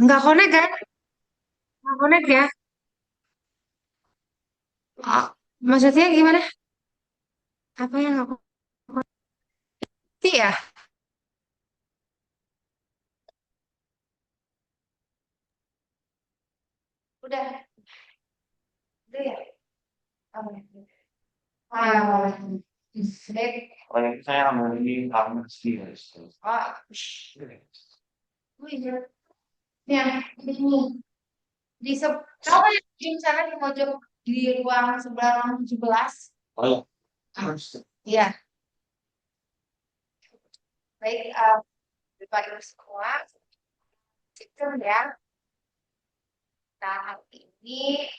Nggak connect kan? Nggak connect ya? Ah, maksudnya gimana? Apa yang aku ngerti ya? Udah ya. Oh, ah, baik. Oh, yang saya ambil ini karena sih. Ah, oh iya. Ya, ini di kalau di sana di pojok di ruang sebelah ruang 17. Oh iya. Iya, baik. Bapak Ibu semua, itu ya. Nah, hari ini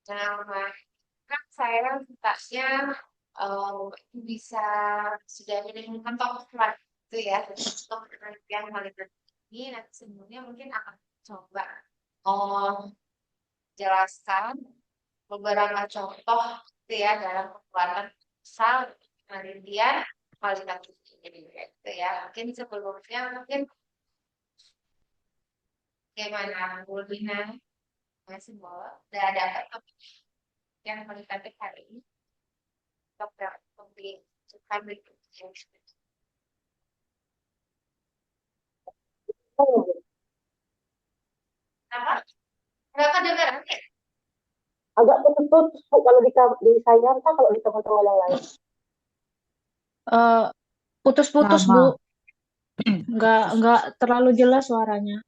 nama kan saya mintanya bisa sudah menemukan topik lah itu ya untuk penelitian kualitas ini nanti sebelumnya mungkin akan coba oh, jelaskan beberapa contoh gitu ya dalam pembuatan misal penelitian kualitas ini gitu ya mungkin sebelumnya mungkin bagaimana Bu Lina masih bawa udah ada topik yang kualitatif hari ini untuk untuk berikutnya. Kenapa? Nggak kedengeran ya? Agak putus-putus Bu, kalau di saya kan kalau di teman-teman yang lain. Eh, putus-putus Bu, Sama. nggak terlalu jelas suaranya.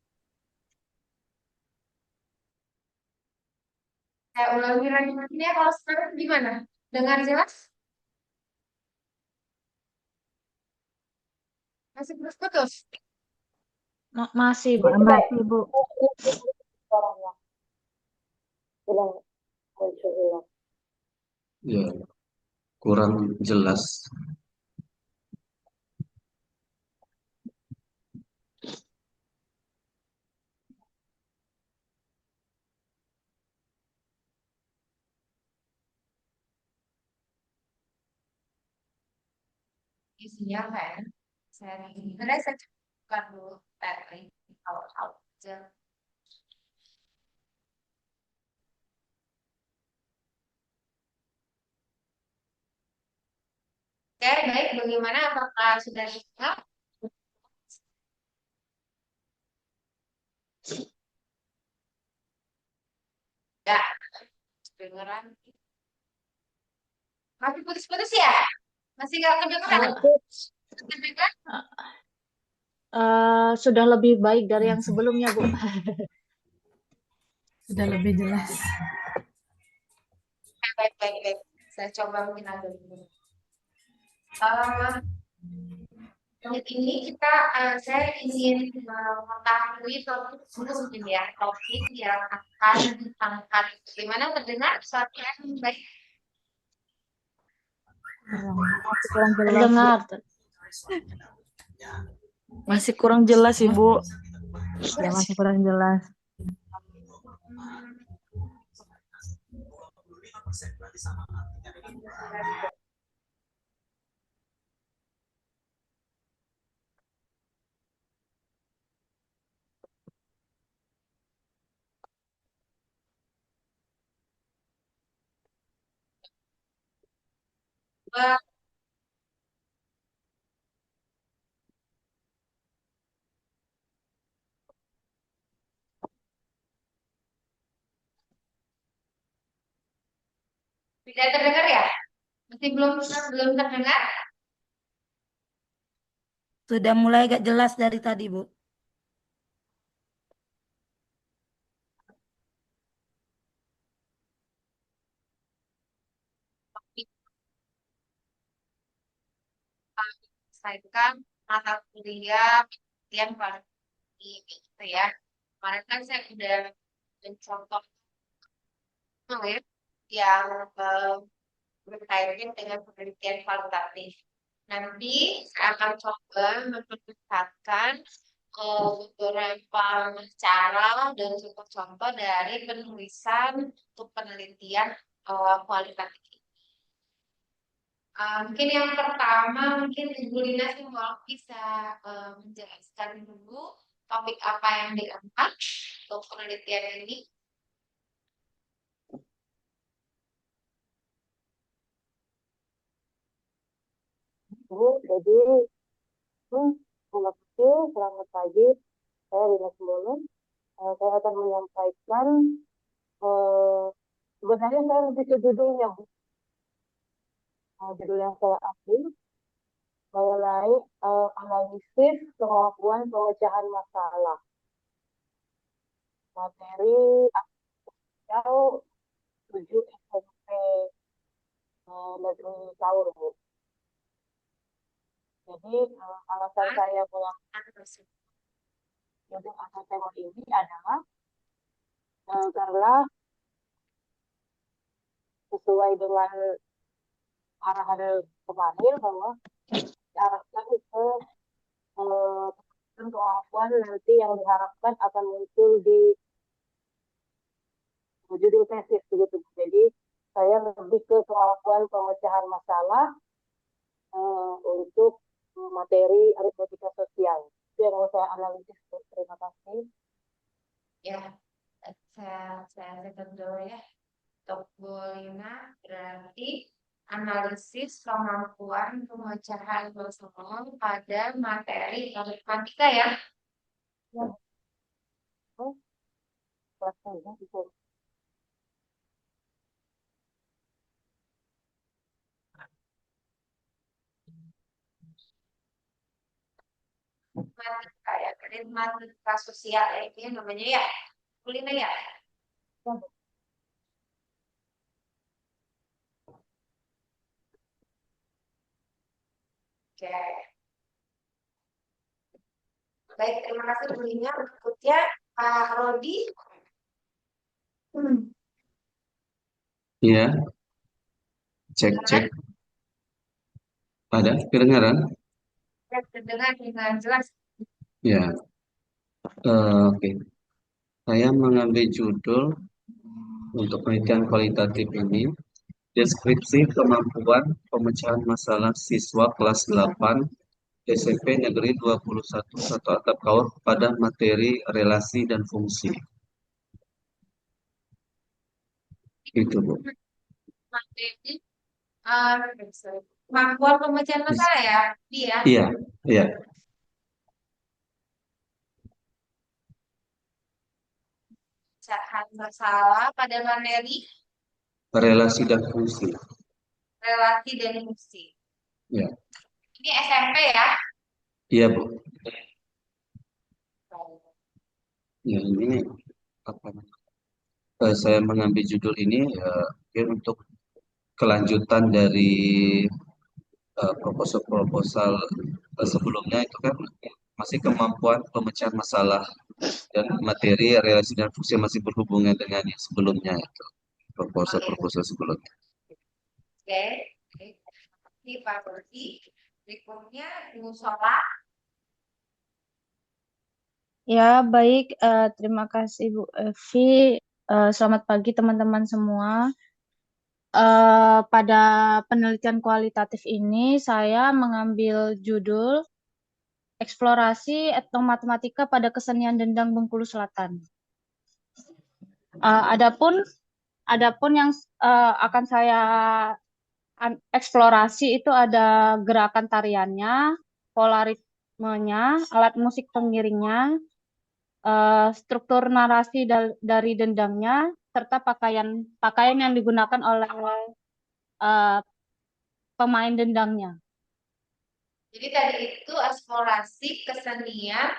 Saya ulangi lagi ya kalau sekarang gimana? Dengar jelas? Masih putus-putus? Masih Bu. Masih, Bu. Suaranya bilang muncul hilang. Ya, kurang jelas. Isinya kan? Saya bukan dulu tadi kalau aja. Oke, baik. Bagaimana? Apakah sudah siap? Ya, kedengeran. Masih putus-putus ya? Masih nggak kedengeran? Eh, Kedengeran? sudah lebih baik dari yang sebelumnya Bu. Sudah lebih jelas. Baik, baik, baik. Saya coba mungkin ada dulu. Eh, Menit ini saya ingin mengetahui topik mungkin ya topik yang akan diangkat. Gimana terdengar suaranya baik? Masih kurang jelas, Bu. Terdengar. Masih kurang jelas, Ibu. Ya, masih kurang jelas. Eh, Tidak terdengar ya? Masih belum belum terdengar? Sudah mulai agak jelas dari tadi, Bu. Selesaikan mata kuliah yang paling ini gitu ya. Kemarin kan saya udah mencontoh ya, yang berkaitan dengan penelitian kualitatif. Nanti saya akan coba memperlihatkan beberapa cara dan contoh-contoh dari penulisan untuk penelitian kualitatif. Mungkin yang pertama, mungkin Ibu Lina Simbolon bisa menjelaskan dulu topik apa yang diangkat untuk penelitian ini. Jadi, terima kasih, selamat pagi. Saya Rina Simbolon. Saya akan menyampaikan, eh, sebenarnya saya lebih ke judulnya, Bu. Judul yang saya ambil mengenai analisis kemampuan pemecahan masalah. Materi atau 7 SMP Negeri Kaur, Bu. Jadi, alasan saya mengambil judul atau tema ini adalah karena sesuai dengan arahan kemarin bahwa diarahkan ke eh, kemampuan nanti yang diharapkan akan muncul di judul tesis begitu. Jadi saya lebih ke kemampuan pemecahan masalah untuk materi aritmetika sosial. Itu yang mau saya analisis. Terima kasih. Ya, saya catat dulu ya. Untuk Bu Lina berarti analisis kemampuan pemecahan masalah pada materi matematika ya. Ya, selesai ya. Matematika ya, matematika sosial ya, ini namanya ya. Bu Lina ya. Oke. Baik, terima kasih Bu Lina. Berikutnya Pak Rodi. Iya, cek. Ada kedengaran? Terdengar dengan jelas. Ya, oke. Saya mengambil judul untuk penelitian kualitatif ini, deskripsi kemampuan pemecahan masalah siswa kelas 8 SMP Negeri 21 Satu Atap Kaur pada materi relasi dan fungsi. Itu, Bu. Materi kemampuan pemecahan masalah ya, dia. Iya, iya. Pemecahan masalah pada materi Relasi dan fungsi. relasi dan fungsi. Ya, Ini SMP ya. iya, Bu. Ya, ini apa namanya? Saya mengambil judul ini mungkin untuk kelanjutan dari proposal-proposal sebelumnya itu kan masih kemampuan pemecahan masalah dan materi relasi dan fungsi masih berhubungan dengan yang sebelumnya itu proposal-proposal sebelumnya. Oke. Ini Pak Rodi. Berikutnya Bu Sola. Ya, baik. Terima kasih Bu Evi. Selamat pagi teman-teman semua. Pada penelitian kualitatif ini, saya mengambil judul Eksplorasi Etnomatematika pada Kesenian Dendang Bengkulu Selatan. Adapun yang akan saya eksplorasi itu ada gerakan tariannya, pola ritmenya, alat musik pengiringnya, struktur narasi dari dendangnya, serta pakaian yang digunakan oleh eh, pemain dendangnya. Jadi tadi itu eksplorasi kesenian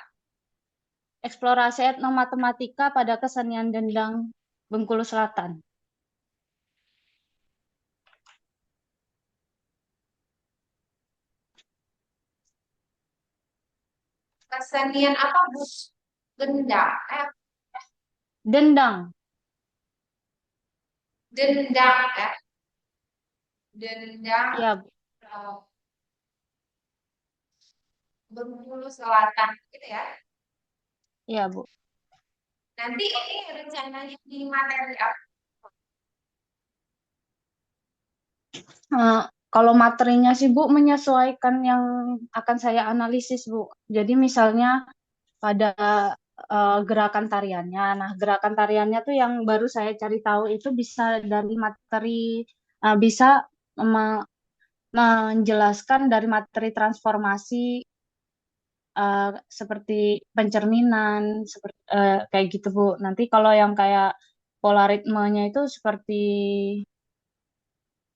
Eksplorasi etnomatematika pada kesenian dendang Bengkulu Selatan. kesenian apa Bu? Dendang. Dendang, Dendang ya. Dendang ya, Bu. Bengkulu Selatan gitu ya. Ya, Bu. Nanti ini rencananya di materi apa? Kalau materinya sih Bu menyesuaikan yang akan saya analisis Bu. Jadi misalnya pada gerakan tariannya. Nah, gerakan tariannya tuh yang baru saya cari tahu itu bisa dari materi, bisa me- menjelaskan dari materi transformasi, seperti pencerminan, seperti kayak gitu Bu. Nanti kalau yang kayak pola ritmenya itu seperti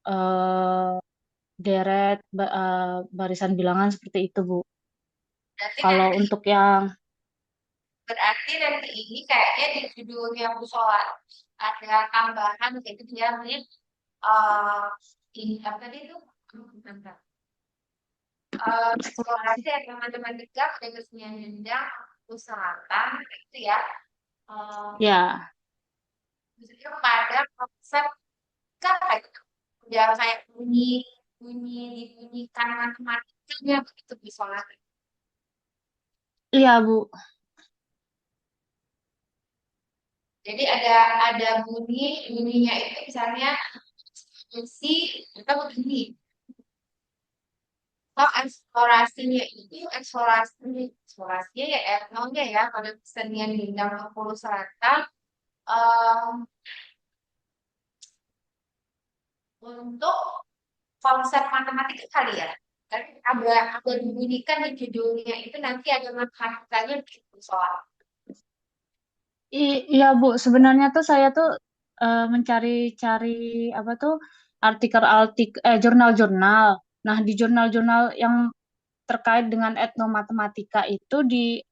eh, deret, barisan bilangan seperti itu Bu. Berarti Kalau nanti untuk yang berarti nanti ini kayaknya di judulnya musola ada tambahan gitu dia namanya eh ini apa tadi itu eksplorasi atau matematika pada kesenian Jendang Selatan itu ya. Eh ya Maksudnya pada konsep kan kayak udah kayak bunyi bunyi dibunyikan matematikanya begitu misalnya. iya Bu. Jadi ada bunyinya itu misalnya si atau begini. Kalau eksplorasinya itu eksplorasinya ya etnonya ya pada kesenian Minang Bengkulu Selatan em, untuk konsep matematika kali ya. Kan ada dibunyikan di judulnya itu nanti ada matematikanya gitu soal. Iya Bu, sebenarnya tuh saya tuh mencari-cari apa tuh jurnal-jurnal. Nah, di jurnal-jurnal yang terkait dengan etnomatematika itu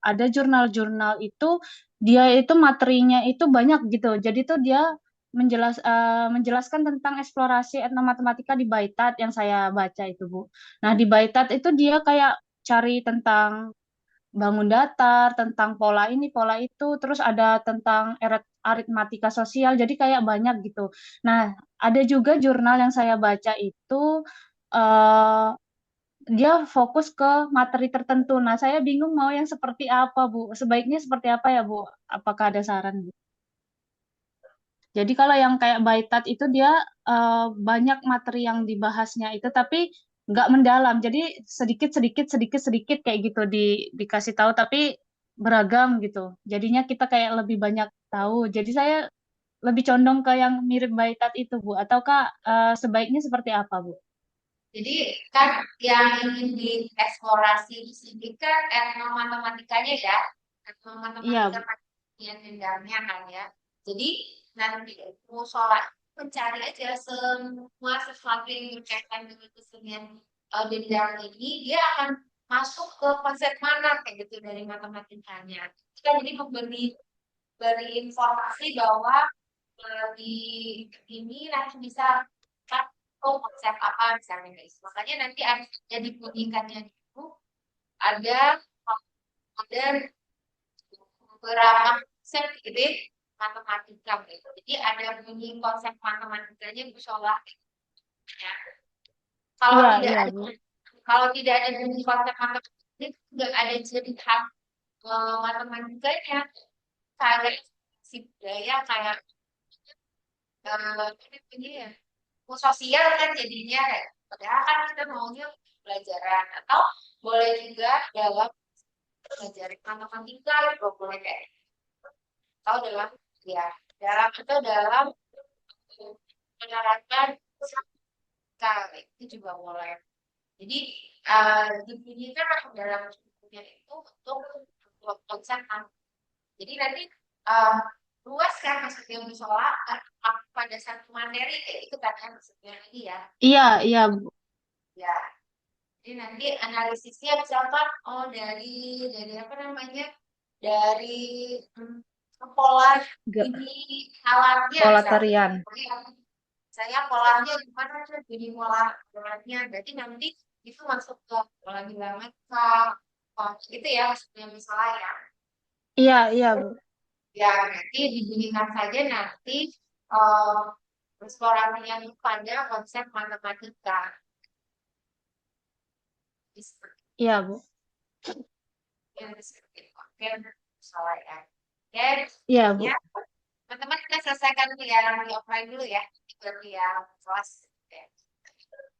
ada jurnal-jurnal itu dia itu materinya itu banyak gitu. Jadi tuh dia menjelaskan tentang eksplorasi etnomatematika di Baitat yang saya baca itu Bu. Nah, di Baitat itu dia kayak cari tentang bangun datar, tentang pola ini, pola itu, terus ada tentang aritmatika sosial, jadi kayak banyak gitu. Nah, ada juga jurnal yang saya baca itu eh, dia fokus ke materi tertentu. Nah, saya bingung mau yang seperti apa, Bu. Sebaiknya seperti apa ya, Bu? Apakah ada saran, Bu? Jadi kalau yang kayak Baitat itu dia banyak materi yang dibahasnya itu, tapi nggak mendalam. Jadi sedikit sedikit sedikit sedikit kayak gitu dikasih tahu, tapi beragam gitu. Jadinya kita kayak lebih banyak tahu. Jadi saya lebih condong ke yang mirip Baitat itu, Bu. Ataukah sebaiknya seperti apa, Bu? Jadi kan yang ingin dieksplorasi di sini kan etnomatematikanya ya, etnomatematika Iya, yang dendamnya kan ya. Jadi nanti musola mencari aja semua sesuatu yang berkaitan dengan kesenian dendam ini, dia akan masuk ke konsep mana kayak gitu dari matematikanya. Kita jadi beri informasi bahwa di ini nanti bisa kan oh konsep apa misalnya guys. Makanya nanti ada dibunyikannya itu ada ada beberapa konsep gitu ya, matematika gitu. Jadi ada bunyi konsep matematikanya musola ya. Kalau iya, tidak iya, ada Bu. kalau tidak ada bunyi konsep matematika nggak ada cerita matematikanya kayak si budaya kayak ini punya ya sosial kan jadinya padahal kan kita maunya pelajaran atau boleh juga dalam pelajaran matematika juga boleh kayak atau dalam ya dalam atau dalam menerapkan fisika itu juga boleh jadi dibunyikan dalam bukunya itu untuk konsep jadi nanti eh, luas kan maksudnya musola pada satu materi kayak itu kan ya maksudnya ini ya Iya, iya, Bu. ya. Jadi nanti analisisnya misalkan oh dari apa namanya dari pola Ge- ini alatnya Pola misalnya. tarian. Ya, saya polanya gimana tuh jadi pola alatnya. Berarti nanti itu masuk ke pola dinamika itu ya maksudnya misalnya ya. Iya, iya, Bu. Ya nanti dibunyikan saja nanti eh eksplorasinya pada konsep matematika. Seperti Iya, Bu. yang seperti itu. Oke, salah ya. Ya, Iya, Bu. ya, teman-teman kita selesaikan dulu ya, yang di offline dulu ya, baru yang kelas. Oke.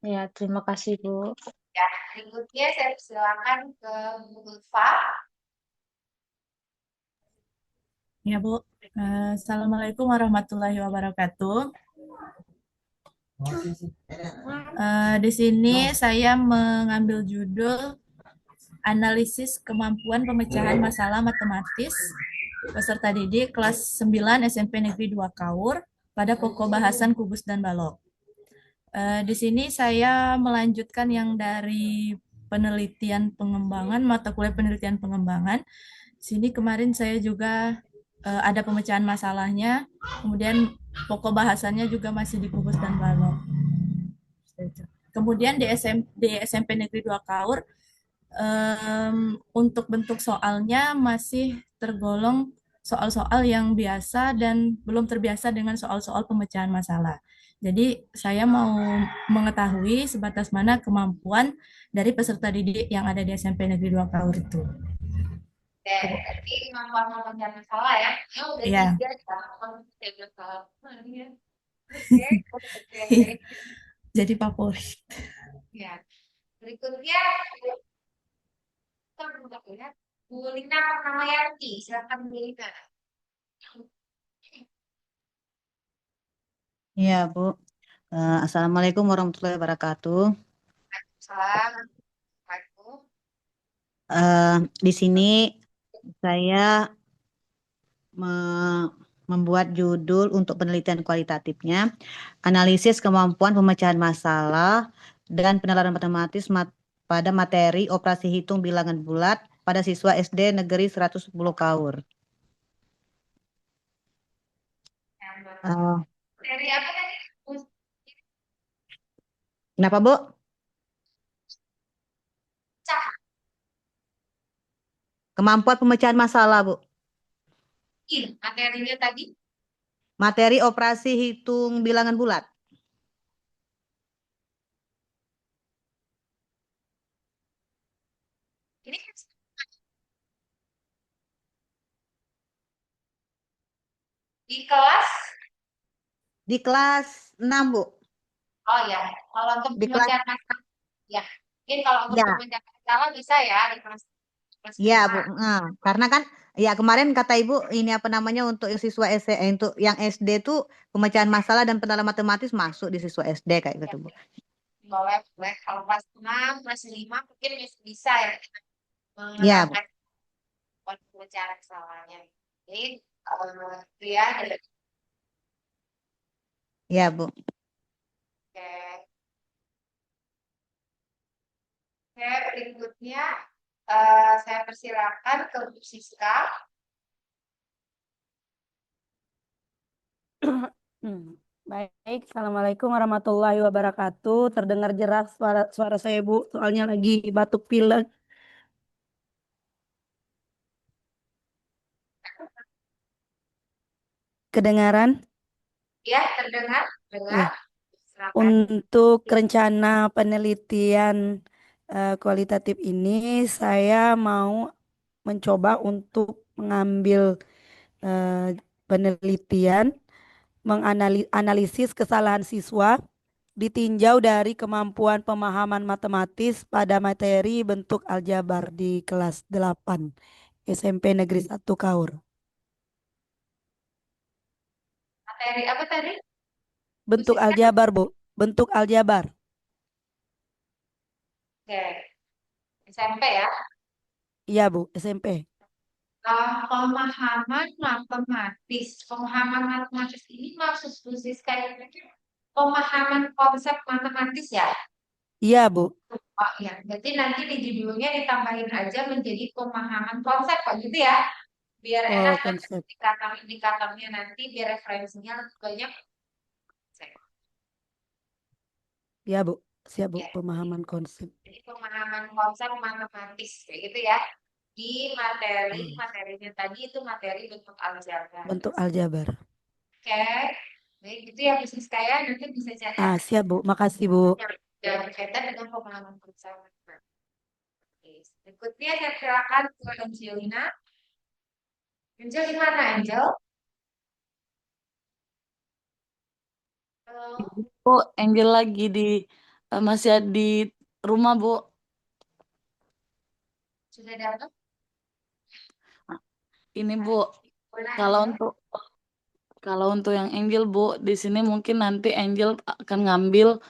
Ya, terima kasih, Bu. Ya, berikutnya saya persilakan ke Bu Ulfa. Ya, Bu. Assalamualaikum warahmatullahi wabarakatuh. Di sini saya mengambil judul Analisis Kemampuan Pemecahan Masalah Matematis peserta didik kelas 9 SMP Negeri 2 Kaur pada pokok bahasan kubus dan balok. Di sini saya melanjutkan yang dari penelitian pengembangan, mata kuliah penelitian pengembangan. Sini kemarin saya juga ada pemecahan masalahnya, kemudian pokok bahasannya juga masih di kubus dan balok. Kemudian di SMP Negeri 2 Kaur, untuk bentuk soalnya masih tergolong soal-soal yang biasa dan belum terbiasa dengan soal-soal pemecahan masalah. Jadi saya mau mengetahui sebatas mana kemampuan dari peserta didik yang ada di SMP Negeri 2 Kaur itu. Oke, berarti kemampuan memecahan masalah ya. Oh, udah Iya. 3 ya. Saya udah salah. Ya. Oke, oke. Jadi favorit. Ya. Berikutnya kita lihat Bu Lina Purnamayanti. Silakan Bu Lina. Iya, Bu. Assalamualaikum warahmatullahi wabarakatuh. Salam. Aku. Di sini saya membuat judul untuk penelitian kualitatifnya, analisis kemampuan pemecahan masalah dan penalaran matematis pada materi operasi hitung bilangan bulat pada siswa SD Negeri 110 Kaur. Dari apa tadi? Kenapa, Bu? Cah. Kemampuan pemecahan masalah, Bu. Materinya tadi. Materi operasi hitung bilangan bulat. Ini kan di kelas. Di kelas 6, Bu. Oh ya, kalau untuk Di kelas, pemecahan masalah, ya. Mungkin kalau untuk ya. pemecahan masalah bisa ya di kelas Iya, 5. Bu. Karena kan ya kemarin kata Ibu ini apa namanya untuk siswa untuk yang SD tuh pemecahan masalah dan penalaran matematis masuk di siswa SD kayak gitu, Bu. Boleh, boleh. Kalau kelas 6, kelas 5 mungkin bisa ya kita Iya, Bu. menerapkan pemecahan masalahnya. Jadi, itu ya. Iya, Bu. Oke. Oke, berikutnya saya persilakan ke Bu Siska. Baik, Assalamualaikum warahmatullahi wabarakatuh. Terdengar jelas suara saya, Bu. Soalnya lagi batuk pilek. Kedengaran? Ya, terdengar? Dengar? Ya. Silakan. Untuk rencana penelitian kualitatif ini, saya mau mencoba untuk mengambil penelitian, menganalisis kesalahan siswa ditinjau dari kemampuan pemahaman matematis pada materi bentuk aljabar di kelas 8 SMP Negeri 1 Kaur. Materi apa tadi? Bentuk Siska? aljabar, Bu. Bentuk aljabar. Oke. SMP ya. Iya, Bu, SMP. Pemahaman matematis. Pemahaman matematis ini maksud Bu Siska itu pemahaman konsep matematis ya? Iya, Bu. Oh iya, berarti nanti di judulnya ditambahin aja menjadi pemahaman konsep Pak gitu ya. Biar enak Oh, kan konsep. indikatornya nanti biar referensinya lebih banyak. Iya, Bu. Siap, Bu. Ya, Pemahaman konsep. jadi pemahaman konsep matematis kayak gitu ya. Di materinya tadi itu materi bentuk aljabar. Bentuk aljabar. Oke, baik itu ya bisnis kaya nanti bisa cari Siap, Bu. Makasih, Bu. yang berkaitan dengan pemahaman konsep. Oke, berikutnya saya silakan ke Angelina. Angel di mana Angel? Halo. Oh, Angel lagi di Masih di rumah, Bu. Sudah dapat? Ini, Bu, Boleh kalau aja. untuk yang Angel, Bu, di sini mungkin nanti Angel akan ngambil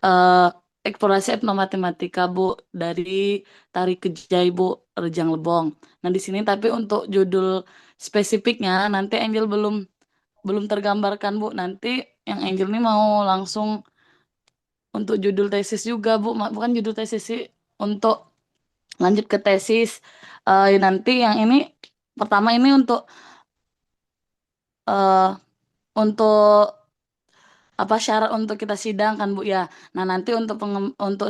eh, eksplorasi etnomatematika, Bu, dari Tari Kejai, Bu, Rejang Lebong. Nah, di sini tapi untuk judul spesifiknya nanti Angel belum tergambarkan, Bu. Nanti yang Angel ini mau langsung untuk judul tesis juga, Bu. Bukan judul tesis sih, untuk lanjut ke tesis. Nanti yang ini pertama ini eh, untuk apa syarat untuk kita sidang kan, Bu, ya. Nah, nanti untuk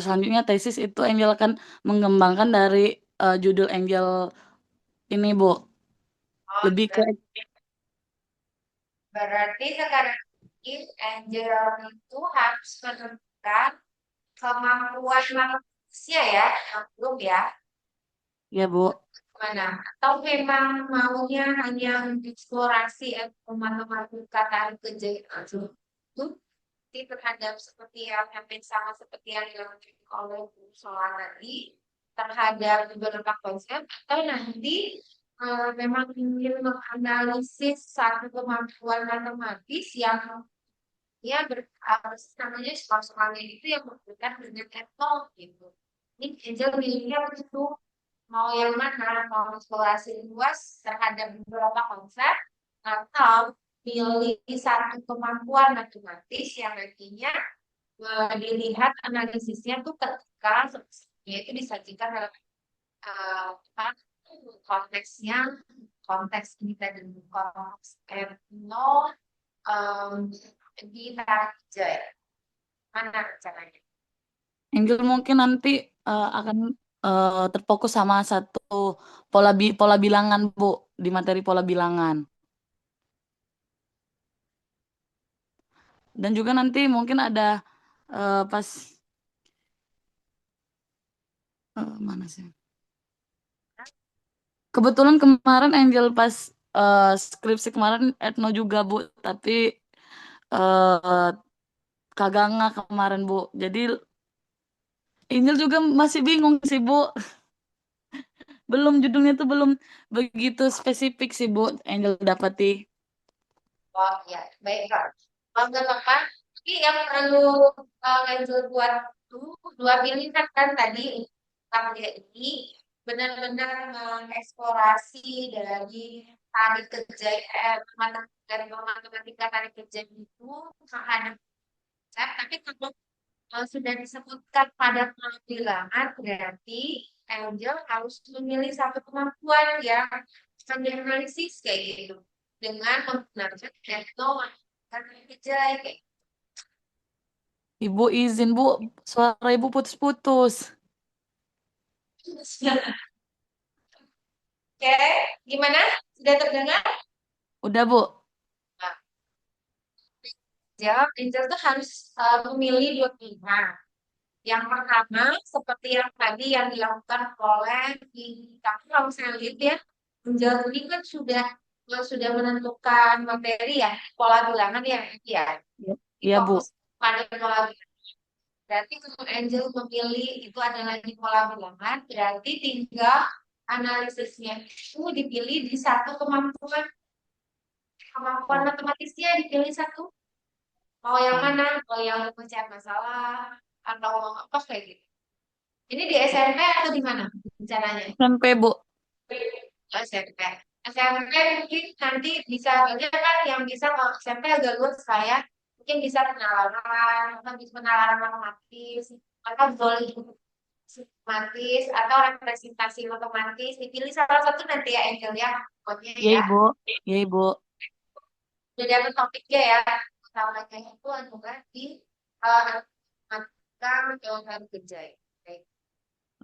selanjutnya tesis itu Angel akan mengembangkan dari judul Angel ini, Bu. Oh, Lebih ke berarti sekarang ini Angel itu harus menentukan kemampuan manusia ya, belum ya? ya, Bu. Mana? Atau memang maunya hanya eksplorasi atau matematika tarik kejai aja? Itu terhadap seperti yang hampir sama seperti yang dilakukan oleh Bu Solar tadi terhadap beberapa konsep atau nanti memang ingin menganalisis satu kemampuan matematis yang ya harus namanya soal-soalnya itu yang berkaitan dengan etno gitu. Ini Angel milihnya itu mau yang mana, mau eksplorasi luas terhadap beberapa konsep atau pilih satu kemampuan matematis yang nantinya dilihat analisisnya tuh ketika itu disajikan dalam apa, konteksnya konteks ini tadi konteks etno di Raja mana caranya? Angel mungkin nanti akan terfokus sama satu pola bilangan, Bu, di materi pola bilangan. Dan juga nanti mungkin ada pas mana sih? Kebetulan kemarin Angel pas skripsi kemarin etno juga, Bu, tapi eh kagak nggak kemarin, Bu. Jadi Angel juga masih bingung sih, Bu. Judulnya tuh belum begitu spesifik sih, Bu, Angel dapati. Oh ya, baiklah. Nggak apa-apa. Tapi yang perlu Angel buat tuh dua pilihan kan tadi untuk dia ini benar-benar mengeksplorasi dari tarik kejai dari matematika tarik kejai itu terhadap konsep. Tapi kalau sudah disebutkan pada bilangan berarti Angel harus memilih satu kemampuan yang akan dianalisis kayak gitu dengan menggunakan metode tarik kejai kayak Ibu izin, Bu, suara Ibu putus-putus. gitu. Oke, gimana? Sudah terdengar? Udah, Bu. Nah, Angel tuh harus memilih dua pilihan. Yang pertama, seperti yang tadi yang dilakukan oleh tapi kalau saya lihat ya, Angel ini kan sudah menentukan materi ya, pola bilangan ya, ya. Iya, Bu. Fokus pada pola bilangan. Berarti kalau Angel memilih itu adalah di pola bilangan, berarti tinggal analisisnya itu dipilih di satu kemampuan matematisnya dipilih satu. Mau yang mana? Mau yang pencahayaan masalah atau mau apa kayak gitu. Ini di SMP atau di mana rencananya? SMP, Bu. Oh, SMP. SMP mungkin nanti bisa banyak kan yang bisa kalau SMP agak luas saya mungkin bisa penalaran atau bisa penalaran matematis atau boleh matematis atau representasi matematis dipilih salah satu nanti ya Angel ya pokoknya Iya, ya Ibu. Iya, Ibu. udah dapet topiknya ya utamanya itu adalah di matematika dan kejai. Baik.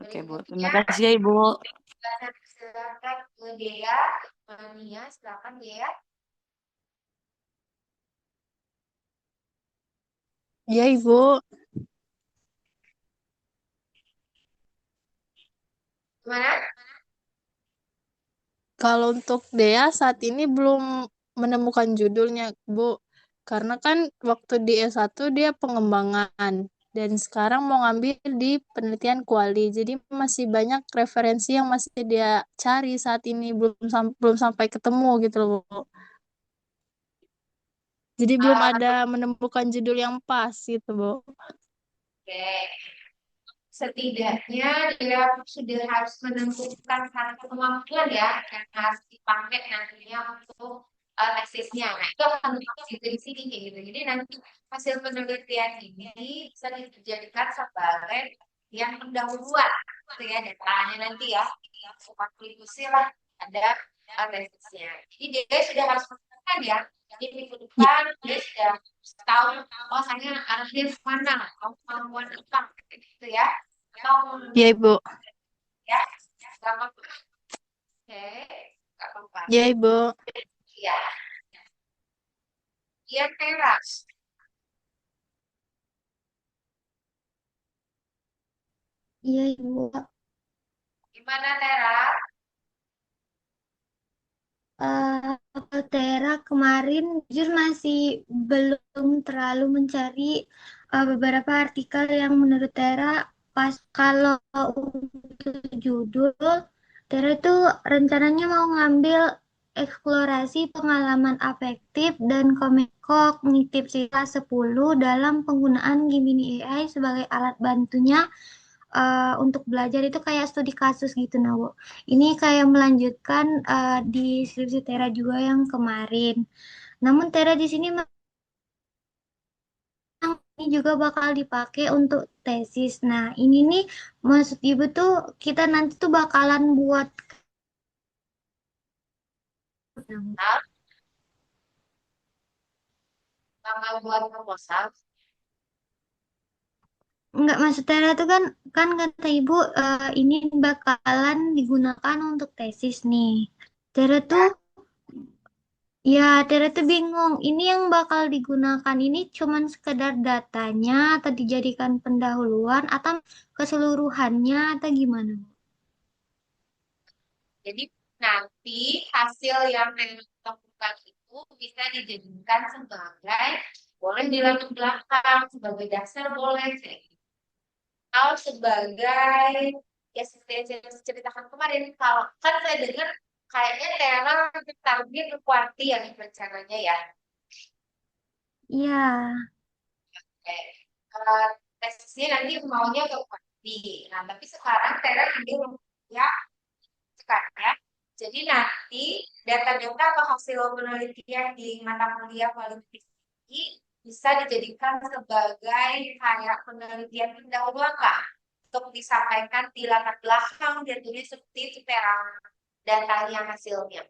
Oke, Bu. Berikutnya Terima kasih ya, Ibu. saya silakan ke Dea, Mania, silakan Dea. Ya, Ibu. Gimana? Kalau untuk Dea saat ini belum menemukan judulnya, Bu. Karena kan waktu di S1 dia pengembangan. Dan sekarang mau ngambil di penelitian kuali. Jadi masih banyak referensi yang masih dia cari saat ini, belum sampai ketemu gitu loh, Bu. Jadi belum ada menemukan judul yang pas gitu, Bu. Oke. Setidaknya dia sudah harus menentukan satu kemampuan ya yang harus dipakai nantinya untuk tesisnya. Nah, itu akan masih di sini kayak gitu. Jadi nanti hasil penelitian ini bisa dijadikan sebagai yang pendahuluan, gitu ya, datanya nanti ya, kontribusi lah ada tesisnya. Jadi dia sudah harus menentukan ya. Jadi minggu depan dia sudah tahu, oh saya arahnya kemana, kemampuan apa, gitu ya. Ya, Ibu. Ya, nggak apa-apa. Oke, nggak apa-apa. Ya, Ibu. Ya, dia teras. Iya, Ibu. Gimana teras? Kalau Tera kemarin jujur masih belum terlalu mencari beberapa artikel yang menurut Tera pas. Kalau untuk judul, Tera itu rencananya mau ngambil eksplorasi pengalaman afektif dan kognitif siswa 10 dalam penggunaan Gemini AI sebagai alat bantunya untuk belajar, itu kayak studi kasus gitu, nah, Bu. Ini kayak melanjutkan di skripsi Tera juga yang kemarin. Namun Tera di sini ini juga bakal dipakai untuk tesis. Nah, ini nih maksud Ibu tuh kita nanti tuh bakalan buat Nah, bakal buat proposal. Enggak, maksud Tera tuh kan kata Ibu ini bakalan digunakan untuk tesis nih. Tera tuh Ya, Tera tuh bingung. Ini yang bakal digunakan ini cuman sekedar datanya atau dijadikan pendahuluan atau keseluruhannya atau gimana, Bu? Jadi nanti hasil yang ditemukan itu bisa dijadikan sebagai, boleh di latar belakang, sebagai dasar boleh, kayak gitu. Atau sebagai, ya seperti yang saya ceritakan kemarin, kalau kan saya dengar kayaknya Tera target ke kuanti yang rencananya ya. Iya. Oke. Tesisnya nanti maunya ke kuanti. Nah, tapi sekarang Tera ambil ya sekarang ya. Jadi nanti data-data atau hasil penelitian di mata kuliah kualifikasi ini bisa dijadikan sebagai kayak penelitian pendahuluan lah untuk disampaikan di latar belakang dan jadi seperti itu Tera datanya hasilnya.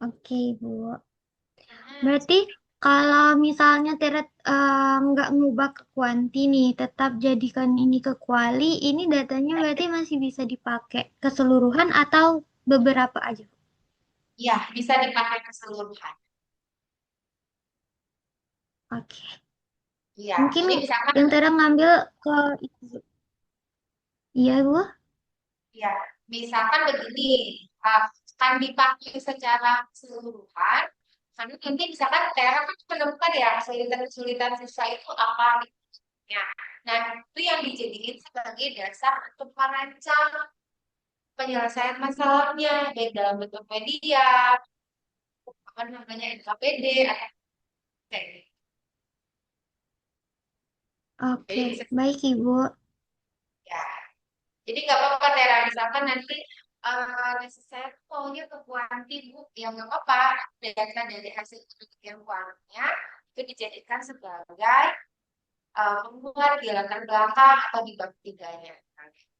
Oke, Bu. Berarti kalau misalnya Tera nggak ngubah ke kuanti nih, tetap jadikan ini ke kuali, ini datanya berarti masih bisa dipakai keseluruhan atau beberapa aja, Bu? Ya, bisa dipakai keseluruhan. Oke. Iya, Mungkin jadi misalkan yang Tera ngambil ke itu, Bu. Iya, Bu. ya, misalkan begini, akan dipakai secara keseluruhan, karena nanti misalkan Tera kan menemukan ya kesulitan-kesulitan siswa itu apa ya. Nah, itu yang dijadiin sebagai dasar untuk merancang penyelesaian masalahnya, baik dalam bentuk media, apa namanya, NKPD, atau kayak gitu. Oke, Jadi, baik, Ibu. ya, jadi nggak apa-apa Tera, misalkan nanti saya maunya ke kuanti Bu, ya nggak apa-apa, data dari hasil penelitian kuantinya itu dijadikan sebagai penguat di latar belakang atau di bab tiganya,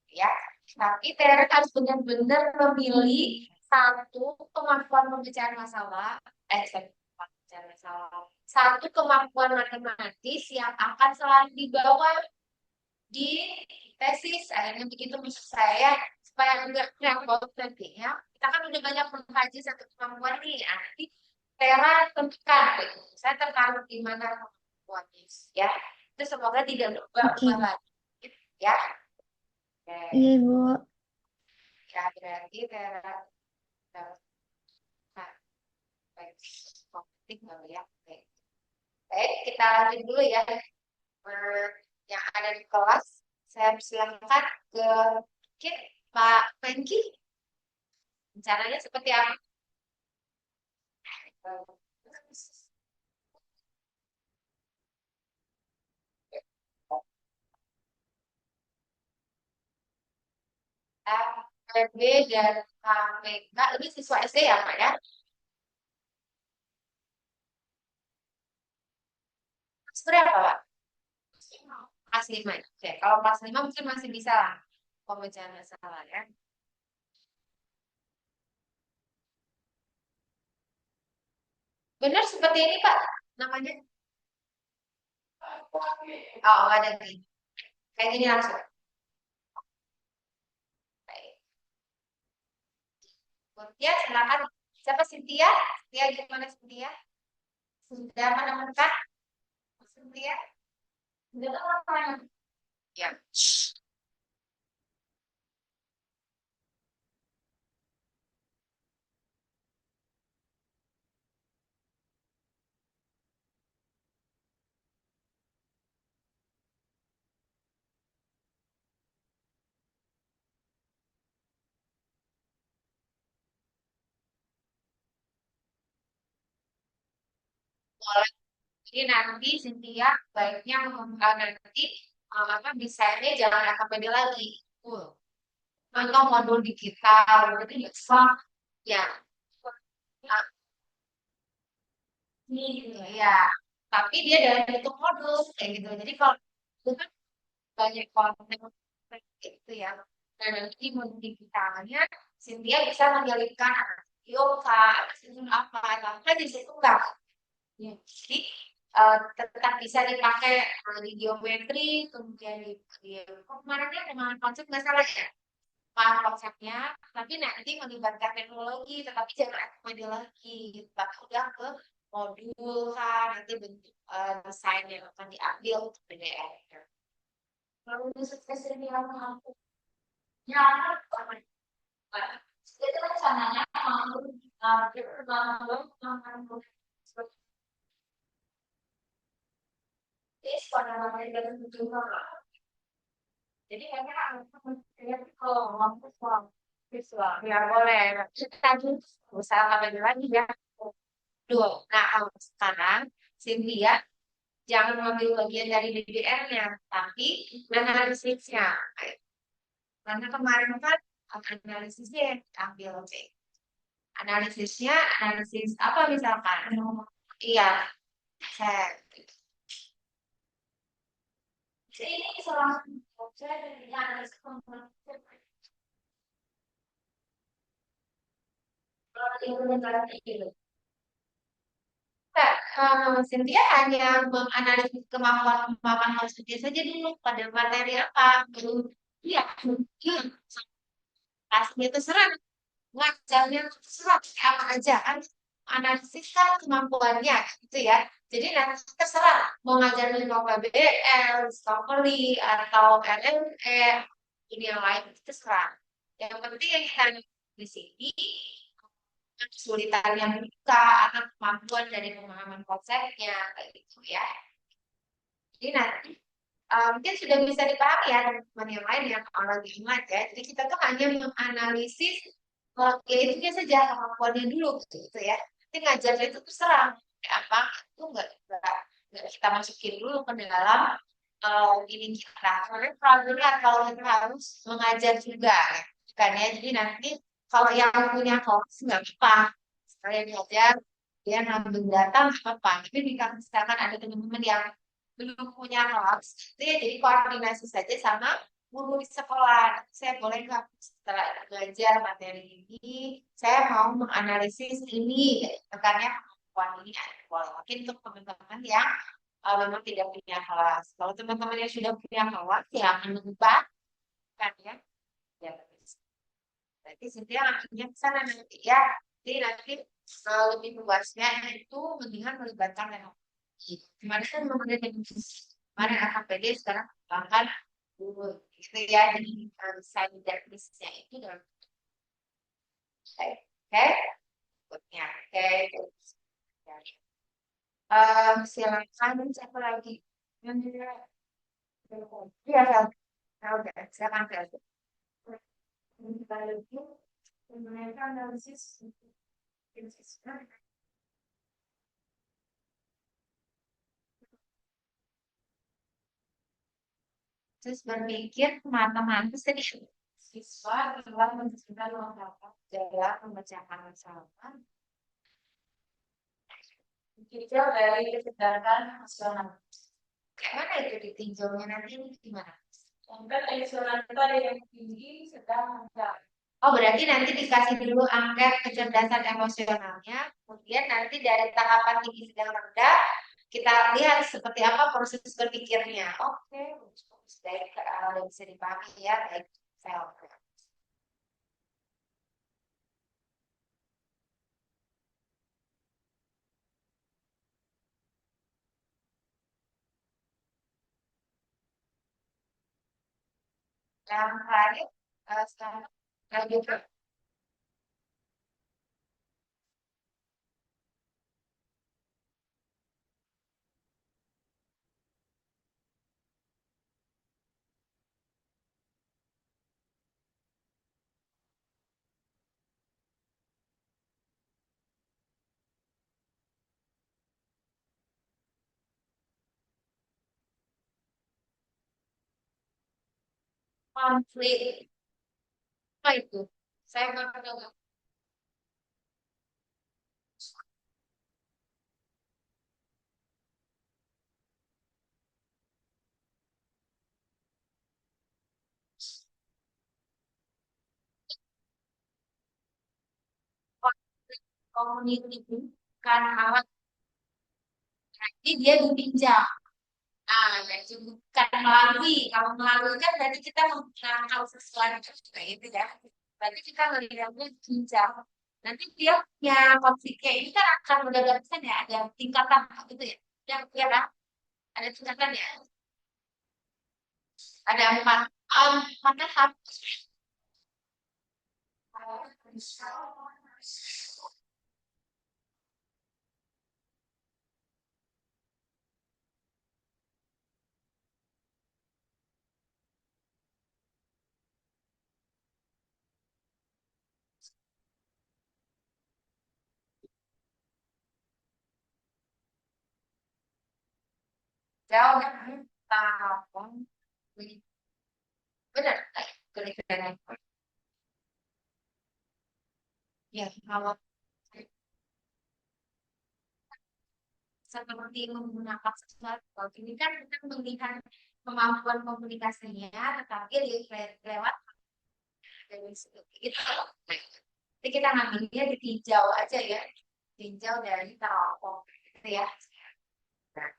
ya. Tapi Tera harus benar-benar memilih satu kemampuan pemecahan masalah, satu kemampuan pemecahan masalah, satu kemampuan matematis yang akan selalu dibawa di tesis. Akhirnya begitu maksud saya, supaya enggak repot nantinya. Kita kan udah banyak mengkaji satu kemampuan nih, nanti Tera tentukan gitu. Saya tertarik di mana kemampuannya, ya. Itu semoga tidak Oke, berubah lagi, ya. Oke. iya, Bu. Ya berarti Tera nah, baik, kognitif nggak ya? Oke. Baik, kita lanjut dulu ya. Yang ada di kelas. Saya persilakan ke mungkin Pak Franky. Rencananya seperti apa? FB dan KPK ini siswa SD ya Pak ya? Kelas berapa Pak? Kelas 5. Oke, kalau kelas 5 mungkin masih bisa lah pemecahan masalah ya. Benar seperti ini Pak namanya? Oh, nggak ada lagi. Kayak gini langsung. Baik. Cynthia, silakan. Siapa Cynthia? Cynthia gimana Cynthia? Sudah menemukan Cynthia? Sudah menemukan? Ya. Boleh. Jadi nanti Cynthia baiknya nanti apa desainnya jangan AKPD lagi. Contoh modul digital, jadi bisa ya. Ah, ya. Tapi dia dalam bentuk modul kayak gitu. Jadi kalau itu kan banyak konten gitu ya. Dan nanti modul digitalnya Cynthia bisa menyelipkan yoga, apa, apa di situ enggak. Ya, jadi tetap bisa dipakai di geometri, kemudian di kemarinnya dengan konsep nggak salah ya, paham konsepnya, tapi nanti melibatkan teknologi, tetapi jangan AKPD lagi, tapi udah ke modul kan, nanti bentuk desain yang akan diambil untuk PDR. Lalu sukses ini aku ya, itu rencananya mau jadi kayaknya kalau mampu visual ya boleh. Tadi usaha apa lagi ya? Dua. Nah, sekarang Cynthia jangan mengambil bagian dari DBR-nya, tapi analisisnya. Karena kemarin kan analisisnya yang ambil analisisnya, analisis apa misalkan? Iya, saya. Jadi ini salah satu saya dari analisis implementasi itu. Cynthia hanya menganalisis kemampuan manusia saja dulu pada materi apa. Iya, aslinya terserah, ngajarnya terserah apa aja kan. Analisis kan kemampuannya gitu ya. Jadi nanti terserah mau ngajarin PBL, Discovery, atau LME, ini yang lain terserah. Yang penting yang kita di sini kesulitan yang buka atau kemampuan dari pemahaman konsepnya kayak gitu ya. Jadi nanti mungkin sudah bisa dipahami ya teman-teman yang lain yang lagi ingat ya. Jadi kita tuh hanya menganalisis ya itu dia saja kemampuannya dulu gitu ya. Nanti ngajarnya itu terserah apa itu nggak kita masukin dulu ke dalam ini kita. Karena problemnya kalau kita harus mengajar juga kan ya. Jadi nanti kalau yang punya kelas nggak apa-apa. Sekalian diajar, dia ngambil data nggak apa-apa. Tapi misalkan ada teman-teman yang belum punya kelas, jadi koordinasi saja sama guru di sekolah. Saya boleh nggak setelah belajar materi ini, saya mau menganalisis ini, tekannya kemampuan ini boleh. Mungkin untuk teman-teman yang memang tidak punya kelas. Kalau teman-teman yang sudah punya kelas, ya menubah kan ya. Ya, berarti Cynthia akhirnya ke sana nanti ya. Jadi nanti lebih luasnya itu mendingan melibatkan teknologi. Kemarin kan belum ada teknologi. Kemarin AKPD sekarang bahkan gitu ya. Jadi desain teknisnya itu dalam oke. Berikutnya. Oke. Silakan siapa lagi? Iya, Fel. Nah, udah, silakan Fel. Kita lagi mereka analisis. Terus berpikir matematis tadi siswa telah menentukan langkah dalam memecahkan masalah. Ditinjau dari kecerdasan nasional. Gimana itu ditinjaunya nanti ini gimana? Angka nasional itu ada yang tinggi, sedang, rendah. Oh, berarti nanti dikasih dulu angka kecerdasan emosionalnya, kemudian nanti dari tahapan tinggi, sedang, rendah, kita lihat seperti apa proses berpikirnya. Oke, baik, bisa dipahami ya, baik. Yang terakhir, sekarang lanjut. Konflik. Apa itu? Saya baru dengar. Konflik komunikasi alat. Jadi dia dipinjam. Nah, jadi bukan melalui. Kalau melalui kan berarti kita menggunakan sesuatu kayak gitu ya. Berarti kita ngelihatnya pinjam. Nanti dia punya konfliknya ini kan akan mendapatkan ya ada tingkatan gitu ya. Yang ya kan? Ada tingkatan ya. Ada empat. Empat tahap. Jauh tahap. Benar, kira-kira. Ya, kalau seperti menggunakan sesuatu, ini kan kita melihat kemampuan komunikasinya, tetapi lewat dari situ. Jadi kita ngambilnya ditinjau aja ya, tinjau dari teropong, gitu ya. Nah,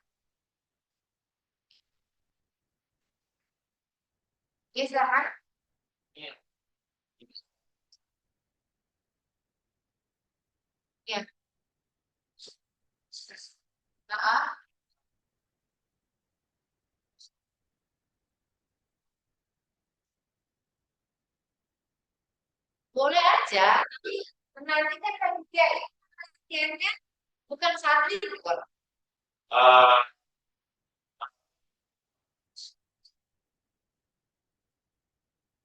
ya silakan. Ya. Nah, boleh aja, tapi nanti kan kajiannya bukan saat libur.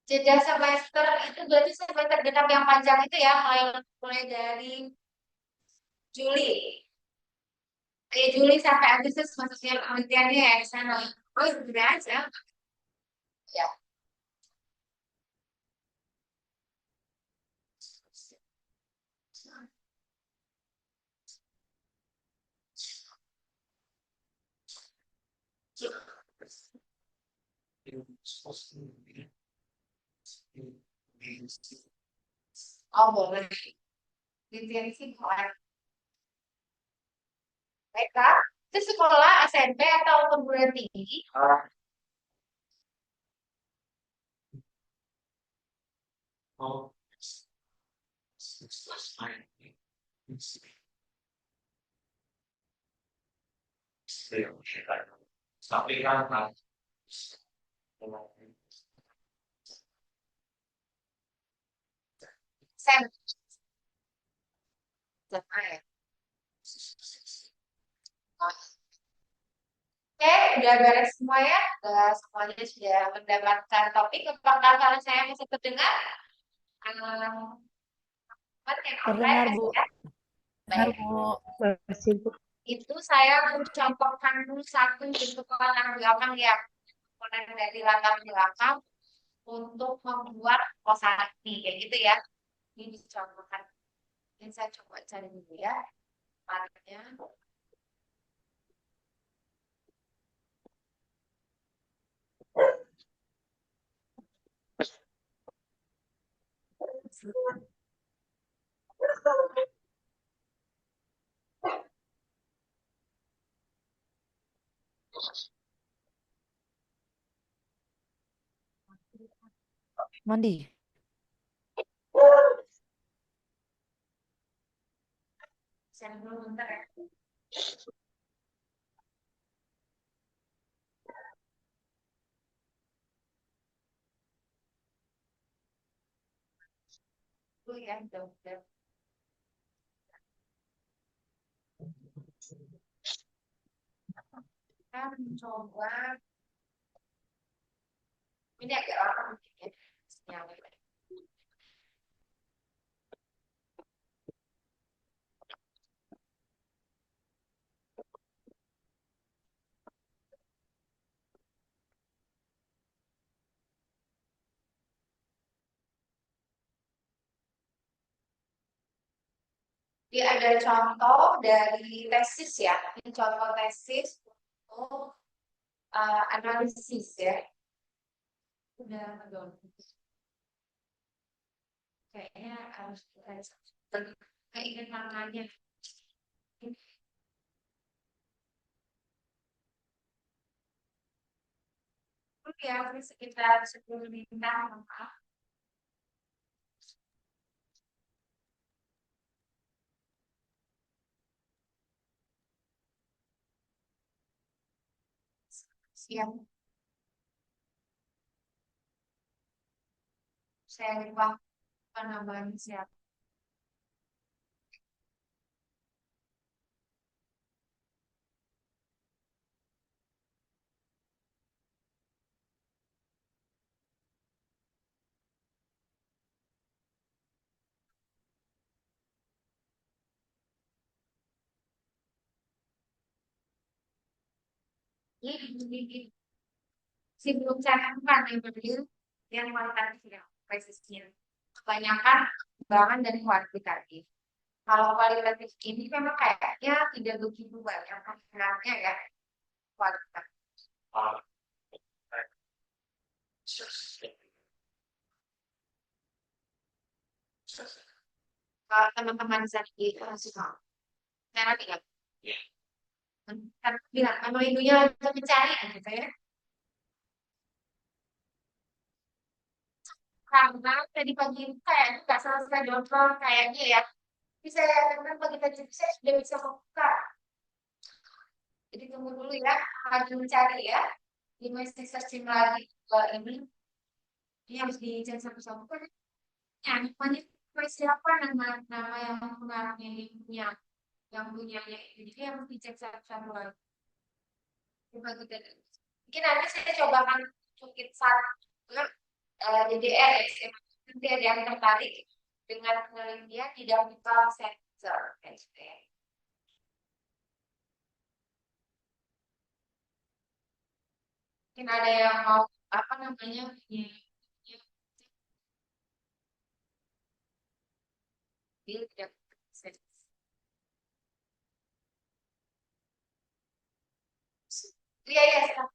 Jeda semester itu berarti semester genap yang panjang itu ya, mulai dari Juli. Juli sampai Agustus maksudnya penelitiannya ya di sana. Oh, sudah aja. Ya. Oh, boleh. Penelitian sih boleh. Baik, Kak. Itu sekolah SMP atau perguruan tinggi? SMP. Ya. Oke, udah beres semua ya? Semuanya sudah mendapatkan topik. Apakah kalau saya masih terdengar? Yang Terdengar, online Bu. ya? Benar, Baik. Bu. Masih, Bu. Itu saya mencontohkan dulu satu bentuk latar belakang ya. Komponen dari latar belakang untuk membuat kosakti kayak gitu ya. Ini dicontohkan. Ini saya coba cari dulu ya. Partnya. Mandi. Saya dulu bentar ya. Dulu ya, udah. Kita mencoba. Ini agak lama mungkin ya. Sinyalnya. Jadi ada contoh dari tesis ya. Ini contoh tesis untuk analisis ya. Udah belum? Kayaknya harus kita ingat namanya. Ya, ini sekitar 10 bintang. Siap. Saya lupa apa namanya siap. Ini sebelum saya lakukan yang berdiri yang kualitatif ya, presisnya. Kebanyakan pengembangan dan kuantitatif. Kalau kualitatif ini memang kayaknya tidak begitu banyak penggunaannya ya kualitatif. Kalau teman-teman saya suka, saya nanti ya. Kan bilang memang ibunya untuk mencari gitu ya. Karena tadi pagi itu kayaknya nggak selesai download kayaknya ya. Tapi saya dengar pagi tadi saya sudah bisa membuka. Jadi tunggu dulu ya, lagi mencari ya. Di masih searching lagi ke ini. Ini harus dicek satu-satu kan. Ya, namanya siapa nama yang pengarangnya yang punyanya itu. Jadi harus dicek satu-satu lagi. Bagi tadi. Mungkin nanti saya coba akan cukit satu DDR ya. Nanti ada yang tertarik dengan penelitian di data center. Mungkin ada yang mau apa namanya dia tidak iya ya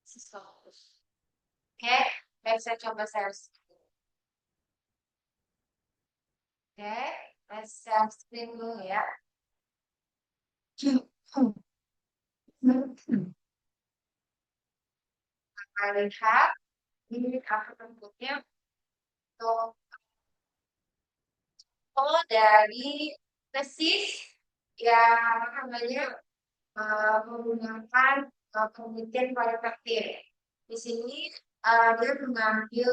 sesuatu. Oke, baik saya coba share. Oke, let's share screen dulu ya. Kita lihat ini apa bentuknya untuk dari tesis yang apa namanya menggunakan penelitian kualitatif. Di sini dia mengambil